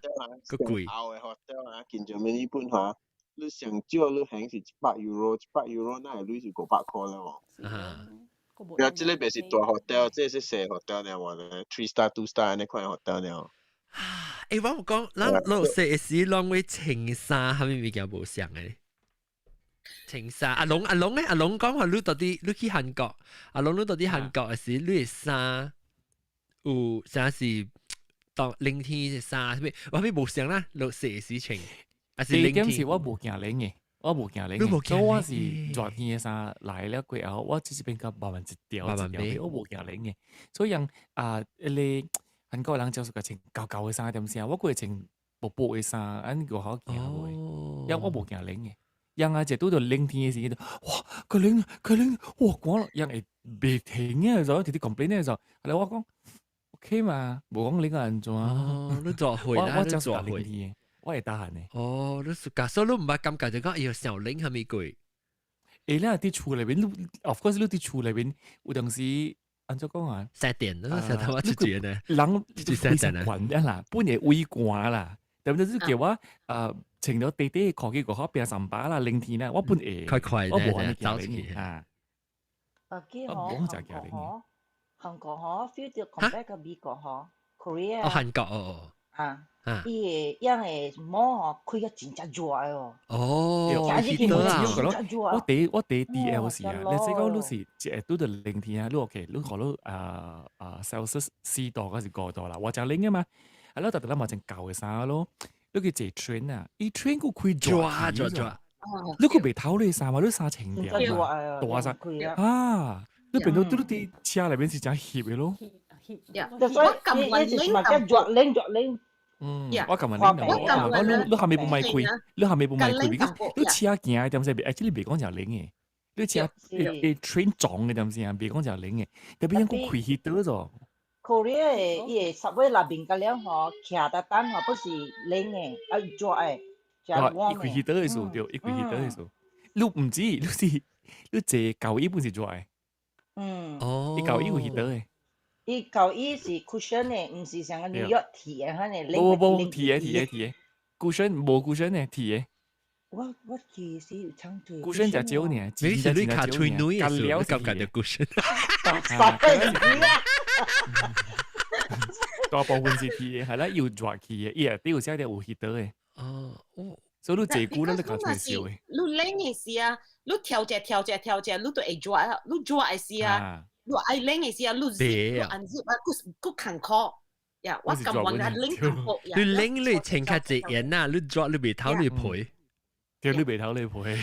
個貴。後嘅 hotel 啊，見咗咩呢本嚇？你上少你行是100 euro，100 euro，那係類是500塊啦喎。然後這裡別是大 hotel，這是細 hotel 呢，話咧 3 star、2 star 那款 hotel 呢。誒，我講，咱老細嘅時，啷會青沙，係咪物件無相嘅？青沙，阿龍咧，阿龍講話你到底你去韓國，阿龍你到底韓國嘅時，你嘅衫有啥是當冷天嘅衫，係咪？我係咪無相啦？老細嘅時情，還是冷天？是我無驚冷嘅，我無驚冷嘅，所以我是熱天嘅衫來了過後，我只是變個慢慢一條，我無驚冷嘅，所以人你。韓國人就是個穿舊舊嘅衫點先，我過嚟穿薄薄嘅衫，安個好驚喎，因為我冇驚冷嘅，人啊就到到冷天嘅時，哇佢冷，哇講人係別停嘅，就啲 complain 嘅就，後來我講 OK 嘛，冇講冷個人做啊，你做會啦，我就做冷天嘅，我係得閒嘅。哦，你暑假所以你唔係感覺就講要小冷係咪貴？誒咧啲厝裏邊 ，of course 你啲厝裏邊有當時。按照講啊，7點咯，成日我出住呢，人非常慣啦，本嚟會慣啦，但係叫我穿咗地地抗幾個好變上把啦，冷天啦，我本嚟快我冇人走嘅啊。幾好，韓國嗬 feel 到 compare 個美國嗬 ，Korea。哦，韓國哦。伊因為摸開咗真正熱哦。哦，我哋 DLC 啊，你即講你是即都到冷天啊，你 OK，你可能Celsius 4度嗰時過度啦，我就冷啊嘛，係咯，特特啦嘛，正舊嘅衫咯，你叫坐 train 啊，伊 train 個開熱，你個未透你衫嘛，你衫清掉啊，大衫啊，你變到都啲車裏邊是真熱嘅咯。所以一嘛即熱冷。我琴日你後尾冇買開，你後尾冇買開，你車行點先？actually 別講就冷嘅，你車train 撞嘅點先啊？別講就冷嘅，特別因個開 heater 咗。Korea 嘅伊subway那邊個了嗬，徛得單嗬，不是冷嘅，熱嘅，就warm 嘅。開 heater 嘅時候，對，開 heater 嘅時候，你唔知，你坐舊衣本是做嘅。哦，你舊衣會 heater 嘅。伊舊衣是 cushion 嘅，唔是像個紐約鐵嘅，可能冇鐵嘅 cushion 冇 cushion 嘅鐵嘅。我記是有撐住 cushion 就少呢，你是你卡吹女嘅時候，你感覺到 cushion。大部分是鐵嘅，係啦，要熱氣嘅，伊啊都有寫啲有 heater 嘅。哦，所以你坐久了你卡吹少嘅。你冷嘅時啊，你調隻，你都會熱啊，你熱嘅時啊。如愛冷嘅時候，你熱啊，佢坎坷，呀，我咁話係冷坎坷。你冷你穿較濟嘢呐，你熱你未透你陪，對，你未透你陪。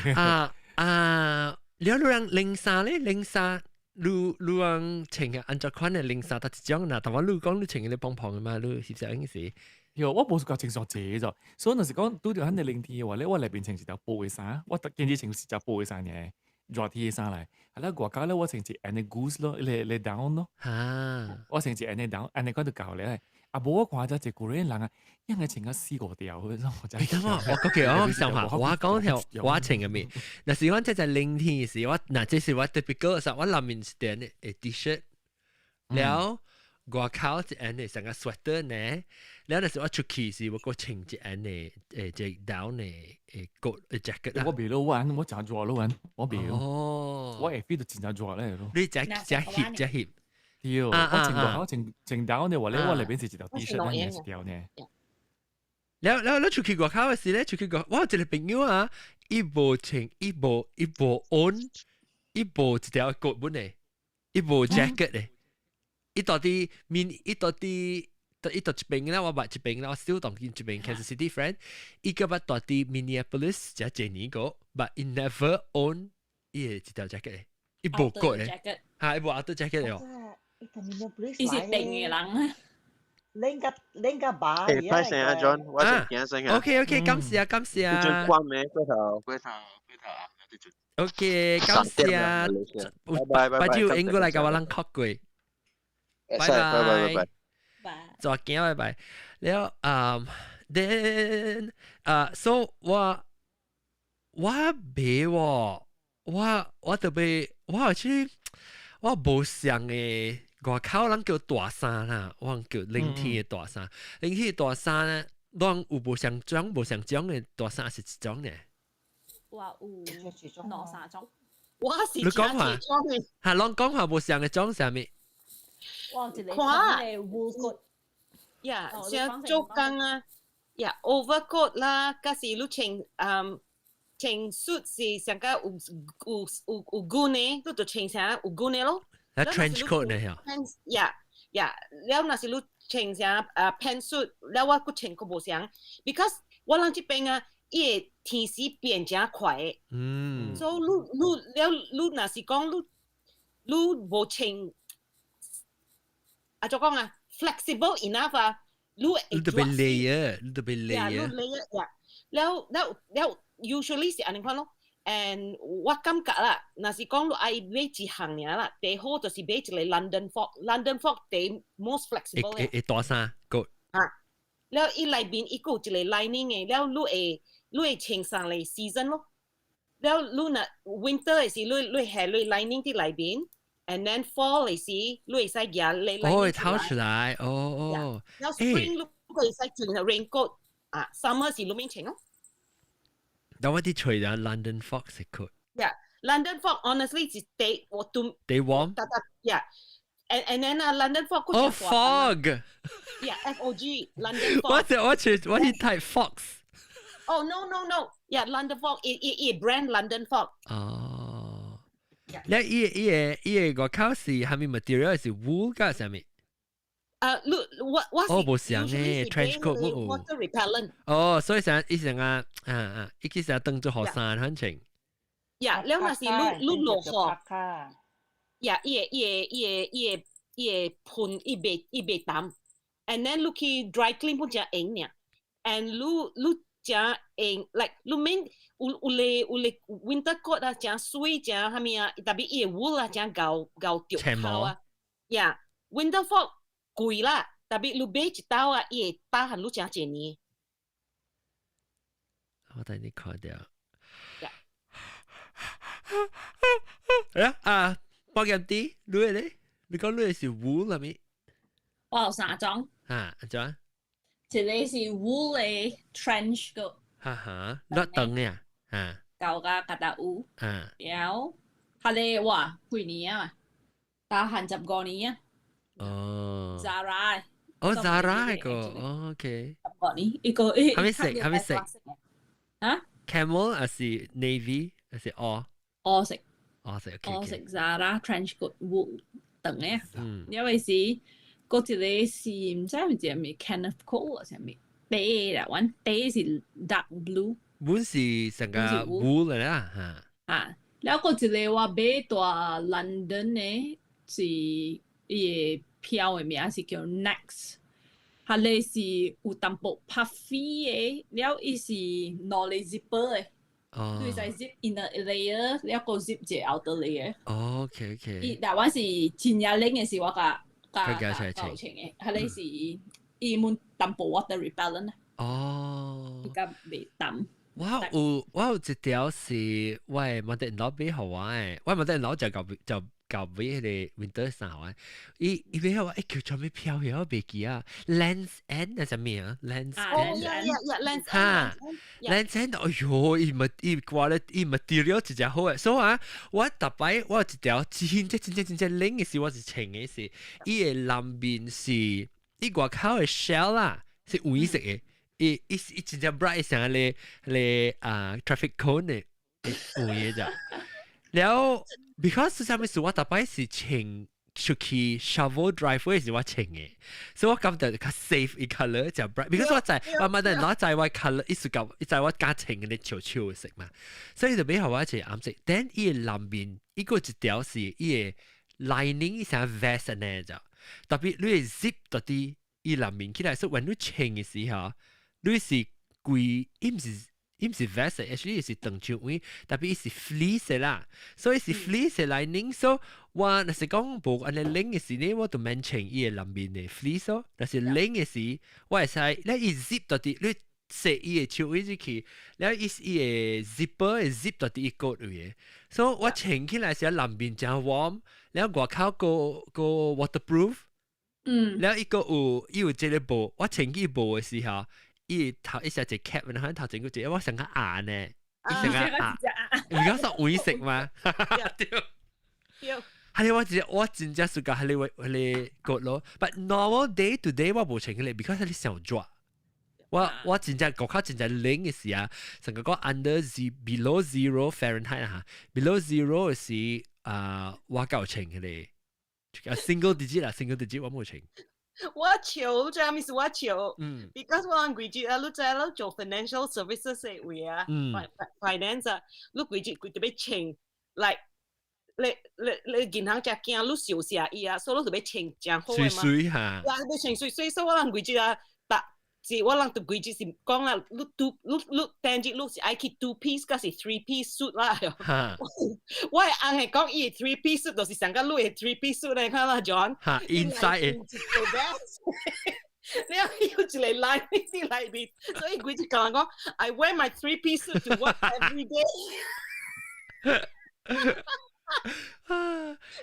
你讓冷衫咧，冷衫，你讓穿嘅按照款嘅冷衫，但係種嗱，但我你講你穿嘅你胖胖嘅嘛，你是唔是嗰陣時？喲，我冇個穿索姐咗，所以嗰時講拄着肯定冷天嘅話咧，我裏邊穿一條布嘅衫，我見住穿一條布嘅衫嘅。熱天嘅衫嚟，係啦，外加咧我成隻 Annie Goose 咯，你 down 咯，我成隻 Annie down，Annie 嗰度教你，啊冇我掛咗隻古人人啊，因為穿咗4個條，我真係。我想下，我講條我穿嘅面，嗱是講即係冷天嘅時，我嗱即係我特別嗰時，我裡面是點咧？T-shirt，แล้ว外口就 Annie 成個 sweater 呢，แล้ว嗰時我出去時，我個穿隻 Annie 隻 down 呢。個 jacket 我未攞玩，我真做攞玩，我未。哦，我係 feel 到真做咧咯。你只協，屌，我淨打你話咧，我裏邊是一條 T-shirt 咧，係條呢。你出去外口嘅時咧，出去個，哇！一個朋友啊，一部穿，一部 on， 一部一條骨本嚟，一部 jacket 嚟，一到啲面，一到啲。一邊啦，我買一邊啦，我少當見一邊 Kansas City friend， 一個到啲 Minneapolis 就係尼個 ，but it never own 一條 jacket 嘅。一部過咧，嚇一部 outer jacket 咯。伊是定嘅人啊。拎個把誒，派聲啊 ，John，我真驚聲啊。OK，感謝。呢陣關咩？龜頭啊，OK，感謝。拜朝應該嚟嘅話，咱學過。拜。再見，拜拜。แล้วthen so 我俾我特別我去我冇想嘅外口人叫大衫啦，我叫冷天嘅大衫，冷天嘅大衫咧，當有冇想裝嘅大衫是一種咧？哇，有兩三種。我是你講下，係啷講下冇想嘅裝啥物？哇，一個係烏骨。呀，像做工啊，呀 overcoat 啦，嗰時你穿恤是上個有裙呢，你就穿上有裙呢咯。啊 trench coat 呢呀？呀，แล้ว那時你穿上pantsuit，แล้ว我個穿個冇上 ，because 我諗這邊啊，伊天時變真快嘅。所以你那時講你冇穿，啊就講啊。flexible enough 啊，你特別 layer， แล้ว usually 是安尼款咯。and 我感覺啦，若是講你愛買一項嘢啦，最好就是買一個 London Fog，London Fog 最 most flexible 嘅。一大衫，good。แล้ว伊內邊伊個一個 lining 嘅，แล้ว你會穿上嚟 season 咯。แล้ว你若 winter 嘅時，你係你 lining 啲內邊。And then fall 嚟時，你會使夾你哦，會透出來，哦。然後 spring 你會使穿 raincoat，啊 ，summer 時你免穿咯。但我啲除咗 London Fog 係 good。Yeah，London Fog honestly 是 stay 我都 stay warm。Yeah，and then London Fog 哦 fog。Yeah FOG London Fog。我係 type fox。Oh no，Yeah，London Fog 一 brand London Fog。哦。咧伊個口是係咪 material 是 wool 㗎係咪？我哦冇想嘅 trench coat water repellent。哦，所以成伊成啊，伊其實當做學生很情。呀，แล้ว那是你落雨。呀，伊會噴伊袂淡 ，and then 你去 dry clean 本只用呢 ，and 你只用 like 你免有winter coat 啊，只水只係咪啊？特別伊 wool 啊，只夠掉頭啊。呀 ，winter fog 貴啦，特別你買一刀啊，伊會打很你只一年。我等你看掉。保險啲，你咧？你講你是 wool 係咪？我有三種。種。一個是 wool 嘅 trench coat。落長嘅舊個格達烏。然後係你哇，幾年啊？打行15年啊。哦。Zara。Zara 個 ，OK。15年，一個。係咪色？啊 ？Camel 還是 navy 還是all？all 色。all 色 ，all 色 Zara trench coat wool 長嘅。因為是嗰一個是唔知係咪係 Kenneth Cole 係咪？白啦，阮白是 dark blue。本是成個 wool 嚟啦嚇。แล้ว個一個我買大 London 嘅是伊個票嘅名是叫 Next， 係咧是有淡薄 puffy 嘅，了伊是攞嚟 zipper 嘅。對曬 zip inner layer，了個 zip 一 outer layer。OK。伊但阮是真正冷嘅是我甲穿嘅，係咧是伊滿淡薄 water repellent。哦。伊甲袂淡。我有一條是我冇得攞俾好玩嘅，我冇得攞就搞俾佢哋 winter 衫玩。伊俾我叫做咩票嘅？我未記啊。Lands End 係咩啊 ？Lands End。嚇 ，Lands End， 哎呦，伊掛咧，伊 material 真係好嘅。所以啊，我特別我有一條真正冷嘅是我是穿嘅是，伊嘅南邊是伊外口嘅 shell 啦，是黃色嘅。伊真正 bright 成咧traffic cone 嘅黃嘢咋。แล้วbecause 上面是我特別是穿出去 shovel driveway 是我穿嘅，所以我感覺較 safe 一 color 就 bright。because 我冇得攞在我 color 意思講，在我家穿嘅啲潮嘅色嘛，所以就比較我一隻顏色。但伊南邊一個一條是伊個 lining 伊成 vest 呢就，特別你係 zip 到啲伊內面起來，所以when你穿嘅時候，你是規伊唔是 vest，actually 是長袖位，特別伊是 fleece 啦，所以是 fleece lining，所以我若是講無安尼領嘅時呢，我就免穿伊個內面嘅 fleece 咯，若是領嘅時，我會使你伊 zip 到啲你。set 伊個手位入去，然後伊個 zipper 會 zip 到啲個位嘅，所以我穿起來時候內面真 warm，然後外口個 waterproof，然後伊個有即個布，我穿起布嘅時候，伊頭一下隻 cap，然後頭前個隻我成個眼呢，伊成個眼，唔講實會食嘛，對，係我真正暑假係你個咯 ，but normal day to day 我冇穿起嚟 ，because 係你上抓。我真正國考真正零嘅時啊，成個講 below zero Fahrenheit 啊 ，below zero 是我夠穿嘅咧，single digit 啦，single digit 我冇穿。我潮啫，miss 我潮，because 我按規矩啊，你知啦，做 financial services 嘅位啊，finance 啊，你規矩特別穿 ，like 你銀行只驚你少下伊啊，所以你特別穿正好嘅嘛。水嚇。嗱，你穿水，所以我按規矩啊，是我人對規矩是講啦，你單日你是愛去 two piece， 還是 three piece suit 啦？我係硬係講伊係 three piece suit，就是上個你係 three piece suit嚟看啦 ，John。嚇 ，inside 你要一個line喺內面，所以規矩講講 ，I wear my three piece suit to work every day。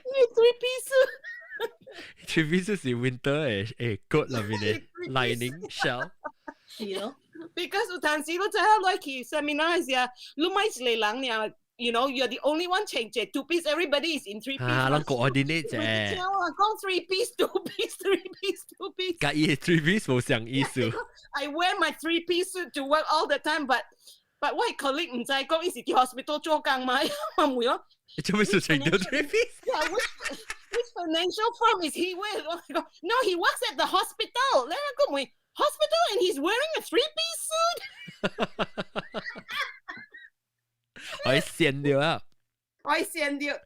伊 three piece suit。three piece 是 winter 誒 coat 裏面嘅 lining shell。Because 有陣時你真係來去 seminar 時啊，你唔係一個人呀 ，you know you're the only one change two piece, everybody is in three piece。啊，你 coordinate 啫。我講 three piece, two piece, three piece, two piece。介意 three piece 冇上意思。I wear my three piece suit to work all the time, but 我 colleague 唔知講，伊是喺 hospital 做工嘛，我唔會咯。你做咩事情到 three piece？Which financial firm is he with? No, he works at the hospital. Then I go, hospital, and he's wearing a three-piece suit. 我先掉啊！我先掉。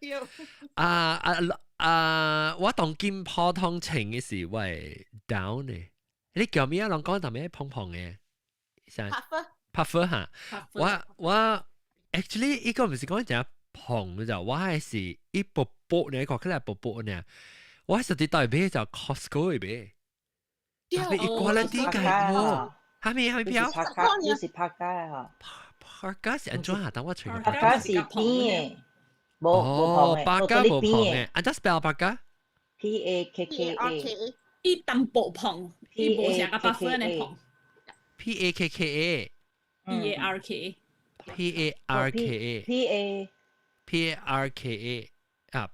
我當今普通穿嘅時我係 down 嘅。你叫咩啊？人講同咩胖胖嘅？Puffer 嚇。我 actually 依個唔是講淨胖嘅就，我係是一薄薄呢，講起來薄薄呢。我係實際代表就 Costco 嘅呗。特別 quality 嘅喎。係咪票？你是拍家啊？Parka 是安怎啊？等我查。Parka 是邊嘅？哦，Parka 冇胖嘅。安怎 spell Parka？ P-A-K-K-A。伊淡薄胖，伊無成個白粉嘅胖。P-A-K-K-A。P-A-R-K-A。P-A-R-K-A。P-A。P-A-R-K-A 啊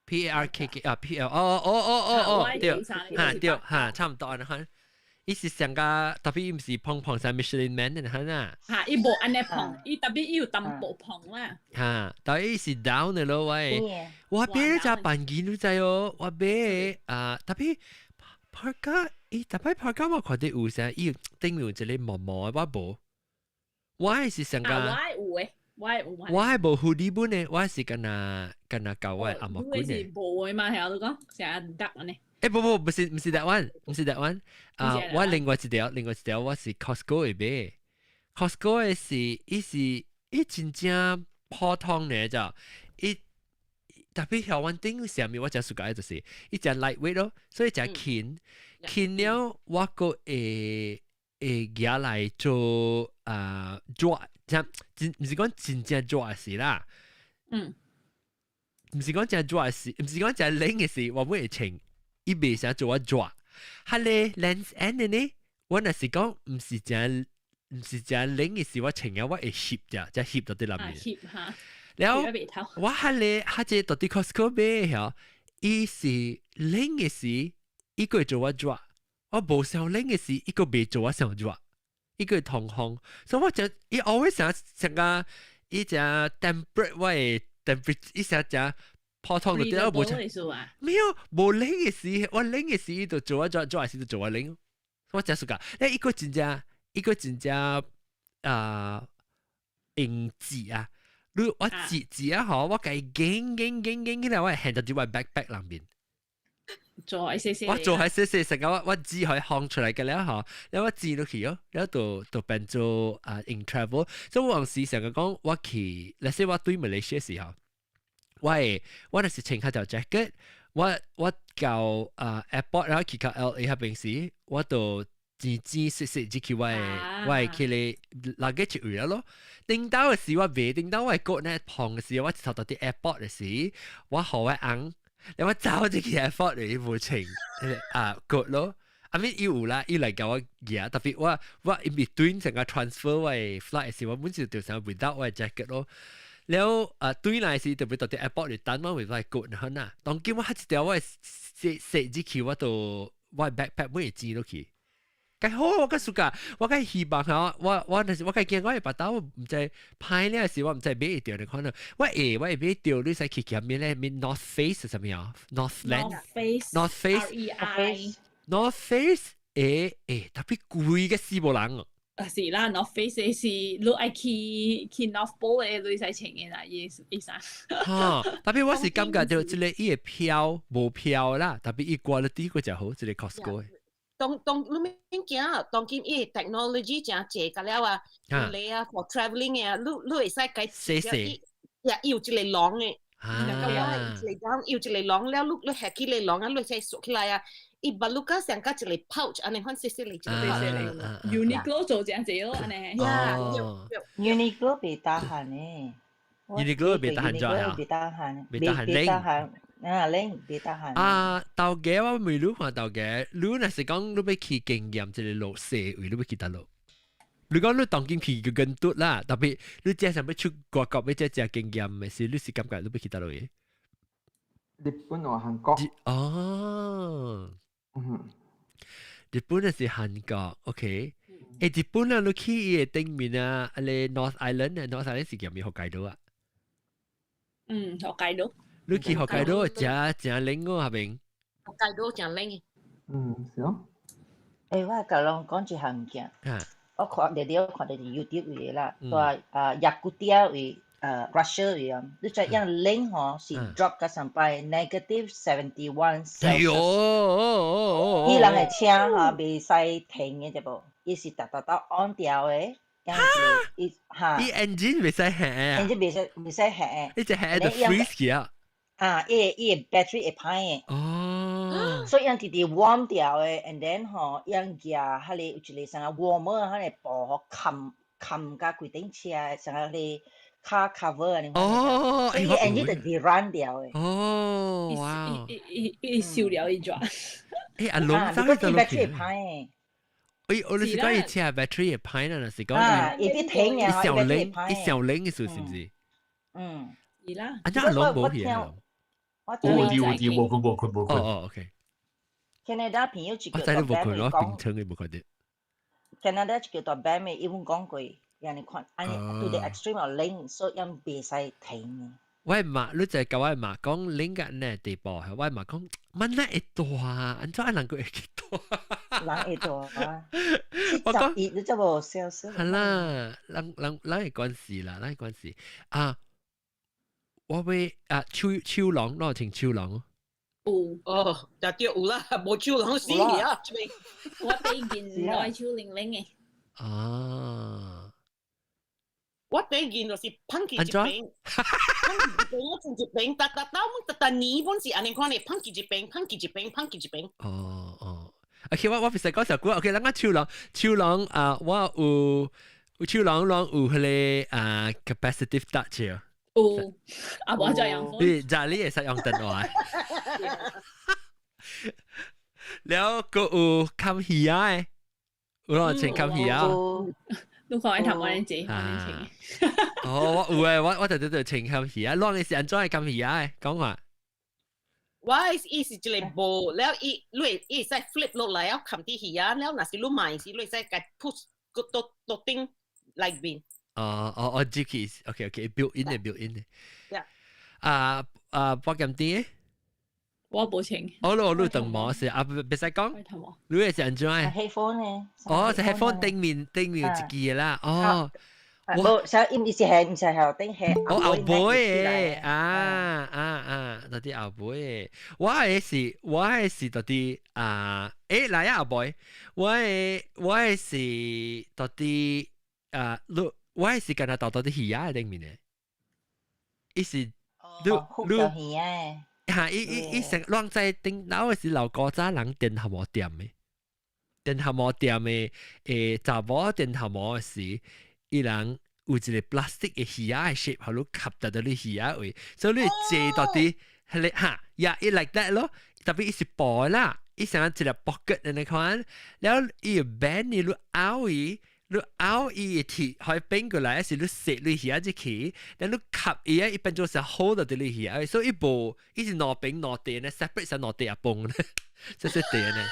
，P-A-R-K-K 啊 ，P-L 哦，對，嚇對嚇，差唔多啊，嚇。伊是上個特別唔是胖胖曬 Michelin Man 嘅嚇呐。嚇，伊無安尼胖，伊特別伊有淡薄胖啦。嚇，但係伊是 down 嘅咯喂。我俾只扮件都知哦，我俾特別 Parka， 伊特別 Parka 我看到有啥，伊頂有一個毛毛嘅，我無。我係是上個。我有誒。我係無 hoodie 本嘅，我係跟那舊嘅阿毛本嘅。無嘅嘛，係我都講成日唔得嘅呢。唔是 that one， 唔是 that one。我另外一條我是 Costco 嘅呗。Costco 嘅是伊真正普通嘅就，伊特別小彎頂上面我真係覺得就是伊真 lightweight 咯，所以真輕了我個會攞來做抓。唔是講真正做嘅事啦，唔是講真正做嘅事，唔是講真正領嘅事，我會穿，伊未想做我抓，係咧 lens end 嘅呢，我若是講唔是真領嘅事，我穿咗我會翕咋，就翕到啲裏面。翕嚇，然後我係咧，係只到啲 Costco 買嚇，伊是領嘅事，伊個做我抓，我無想領嘅事，伊個未做我想抓。一個同行，所以我就伊 always 成個伊只 temperate 位 temperate 伊成只普通嗰啲我冇沒有冇領嘅事，我領嘅事就做嘅事就做領，我真係㗎。一個真正影子啊，我字啊嗬，我計經起來，我係hand到住我 backpack 裏面。做喺寫寫，我做喺寫寫成個我字可以看出嚟嘅咧嗬，然後我字落去咯，然後就變做in travel。所以我往時成日講我去，例如我對馬來西亞時候，我就是穿開條 jacket，我到airport 然後去到 LA 嗰邊時，我就細只去我去你luggage area 咯。頂到嘅時我未頂到我係 go net 旁嘅時，我頭到啲 airport 嘅時，我好嘅硬。你我找只嘅 effort 嚟冇情good 咯。I mean 有啦，要嚟教我嘢，特別我 in between 成個 transfer 我 flight 時，我本時就想 without 我 jacket 咯。แล้ว對嚟時特別到啲 airport 嚟等我 with like good 嗱嗱，當今我一條我寫只橋我度我 backpack 每日知落去。咁好，我嘅暑假，我嘅希望下，我嘅見我係把刀唔知拍呢個時，我唔知邊一條你看到，我會邊一條你使去入面咧，面 North Face 係咩啊 ？North Face，North Face，特別貴嘅死無人啊！是啦 ，North Face 是你愛去 North Pole 嘅你使穿嘅啦，意思。嚇！特別我是感覺到即係伊個票無票啦，特別伊 quality 嗰隻好，即係 Costco 嘅。當你明件啊，當今伊 technology 真濟㗎了啊，你啊 for travelling 嘅，你會使計寫，要一個廊嘅，然後要一個廊了，你下起個廊啊，你使縮起來啊，伊把你個成個一個 pouch，安尼款寫嚟，Uniqlo 做這樣子咯，安尼。Uniqlo 被打閒嘅，Uniqlo 被打閒咗啊，被打閒，被打閒。拎別得閒。豆嘅我未攞看豆嘅，你若是講你要去經驗即係落社會，你要去得落。你講你當經去嘅更多啦，特別你即係想要出國國要即係經驗嘅事，你是感覺你要去得落嘅。日本或韓國。哦。日本係韓國 ，OK。日本啊，你去嘅頂面啊，你 North Island 是叫咩？北海道啊。北海道。你去北海道真靚喎，係咪？北海道真靚。是咯。我甲人講一項物件，我看到 YouTube 嘅啦，話Yakutia 為Russia 位啊，你知樣冷嗬是 drop 到上擺 -71 Celsius。哎呦！伊人嘅車嗬未使停嘅啫噃，伊是達 on 掉嘅。伊 engine 未使下啊 ，engine 未使下，你只下就 freeze 嘅啊。伊 battery 會歹嘅，所以樣直直 warm 掉嘅 ，and then 嗬，樣夾迄個有一個像個 warmer 迄個布嗬冚甲規頂車，像個迄個 car cover 安尼。所以 engine 就直 run 掉嘅。哇！伊燒了伊轉。阿龍，因為 battery 會歹嘅。我是講伊車 battery 會歹啦，是講伊啲停嘅，伊上冷嘅時候是唔是？係啦。阿龍冇去啊。我冇看。哦，OK。Canada 朋友一個大伯講，我平常嘅冇看到。Canada 一個大伯咪伊阮講過，人哋看，安尼對啲 extreme 又冷，所以人袂使停。我媽，你就係教我媽講冷嘅呢地步，係我媽講乜呢會大啊？安怎能夠會大？人會大啊！我講你真無笑死。係啦，人係關事啦，人係關事啊！我會超浪，攞成超浪哦，就叫有啦，冇超浪死啊！我第一件愛超零零嘅。我第一件就是噴氣一餅，我整一餅，但你本是安尼看咧，噴氣一餅。哦。OK， 我別使講實話。OK，咱個超浪我有超浪有迄個capacitive touch 啊。我就用。你就你會使用電話。แล้วก็คำหิยะ有攞錢คำหิยะ。都講喺台灣人自我就情คำหิยะ攞嘅時間裝係คำหิยะ講話。我意思就係冇，แล้ว伊使 flip 落嚟啊，คำที่หิยะแล้วน่ะสิรู้ใหม่สิรู้使กัด push 個ตัวติ้ง like bin。GKs OK built in 嘅。博咁啲。我冇情。我攞等冇事，別使講。你係想做咩？ headphone 咧。就 headphone 頂面一支嘅啦。冇，所以唔是係唔係後頂係後背嘅到啲後背嘅，我係是到啲嚟啊後背，我係是到啲我係是跟他到啲魚啊定面嘅，伊是魚啊，嚇伊成浪在頂樓是老古早人電頭毛店嘅。電頭毛店嘅查某電頭毛時，伊人有一個 plastic 嘅魚仔 shape，好攞吸到啲魚仔位，所以你借到啲係你嚇，yeah it like that 咯，特別伊是薄啦，伊成一個 pocket 你看，然後伊個 band 你攞拗伊嘅鐵可以變過來，是攞食你魚仔去，然後吸伊啊，一般就是 hold 到啲魚仔，所以伊是攞餅攞地呢 ，separate 成攞地啊崩呢，即係地呢。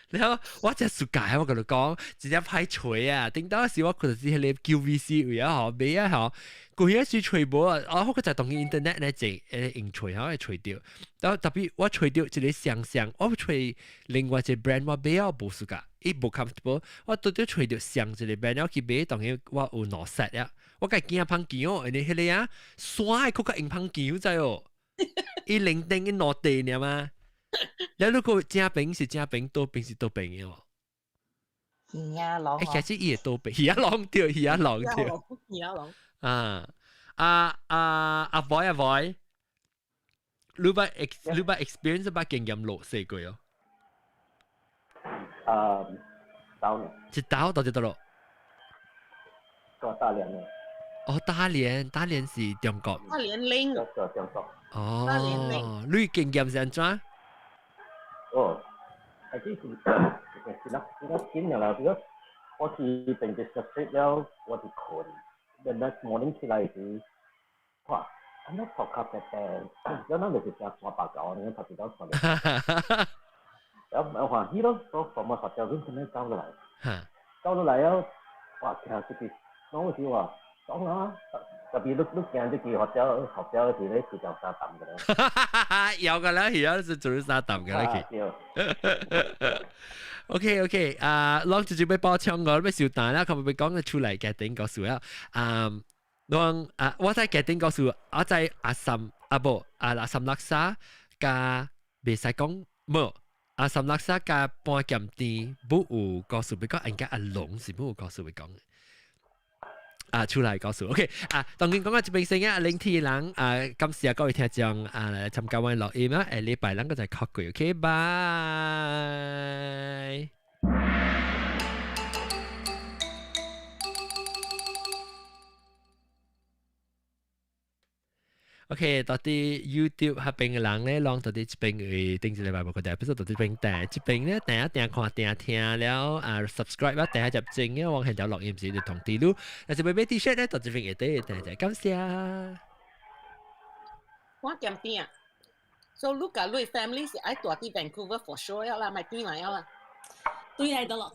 然後我真係暑假，我同你講，直接派錘啊！頂到時我佢就知係你 QVC 位啊，嗬，尾啊，嗬，佢一時錘冇啊，我嗰就同佢 internet 咧淨用錘，可以錘掉。但特別我錘掉一個相，我錘另外一個 brand 我尾我冇暑假，伊冇 comfortable，我到底錘掉相一個 brand，我去尾當然我有攞 set 啊，我計見下胖橋哦，你迄個啊，山係嗰個硬胖橋仔哦，伊零丁嘅攞地呢嘛。然後個正餅是正餅，倒餅是倒餅嘅喎。魚啊郎，其實伊係倒餅，魚啊郎掉，魚啊郎掉。魚啊郎。阿 boy，你把 experience 把經驗落死過哦。到了，一到到咯。到大連了。哦，大連是中國。大連嶺。到中國。哦，你經驗是安怎？哦，係啲是啦，見啦，如果我去平時食食了，我就困。The next morning 起來時，哇，我頭殼白白，有那就是成刷白膠，你頭先都講了。然後我話，呢度都from我學校嗰邊走落嚟，走落嚟啊，哇，其實就是我好似話講啦。特別都見啲佢學校時咧，佢就沙揼嘅啦。有㗎啦，而家就做沙揼嘅啦，佢。OK， 攞住俾包槍我，咩小蛋啦，佢咪講得出嚟嘅頂個數啦。我在嘅頂個數，我在阿岑勒沙加未使講冇，阿岑勒沙加半鹹店冇有個數，比較人家阿龍是冇有個數會講嘅。出嚟告訴 ，OK， 當然講嘅這邊聲啊，零天人今時各位聽眾參加我錄音啊，禮拜兩個就係學句 ，OK， 拜。OK，到底 YouTube 下邊嘅人咧，讓到底這邊嘅頂住禮拜冇個第一 episode，到底邊第這邊咧，第一看第一聽了subscribe 啦，第一集正嘅往下條錄音時就同啲咯，但係買 T-shirt 咧，到這邊嘅第一就感謝。我點點啊 ？So look 啊，你 family 是愛住喺 Vancouver for sure 啦，咪轉嚟啦。對嚟得咯。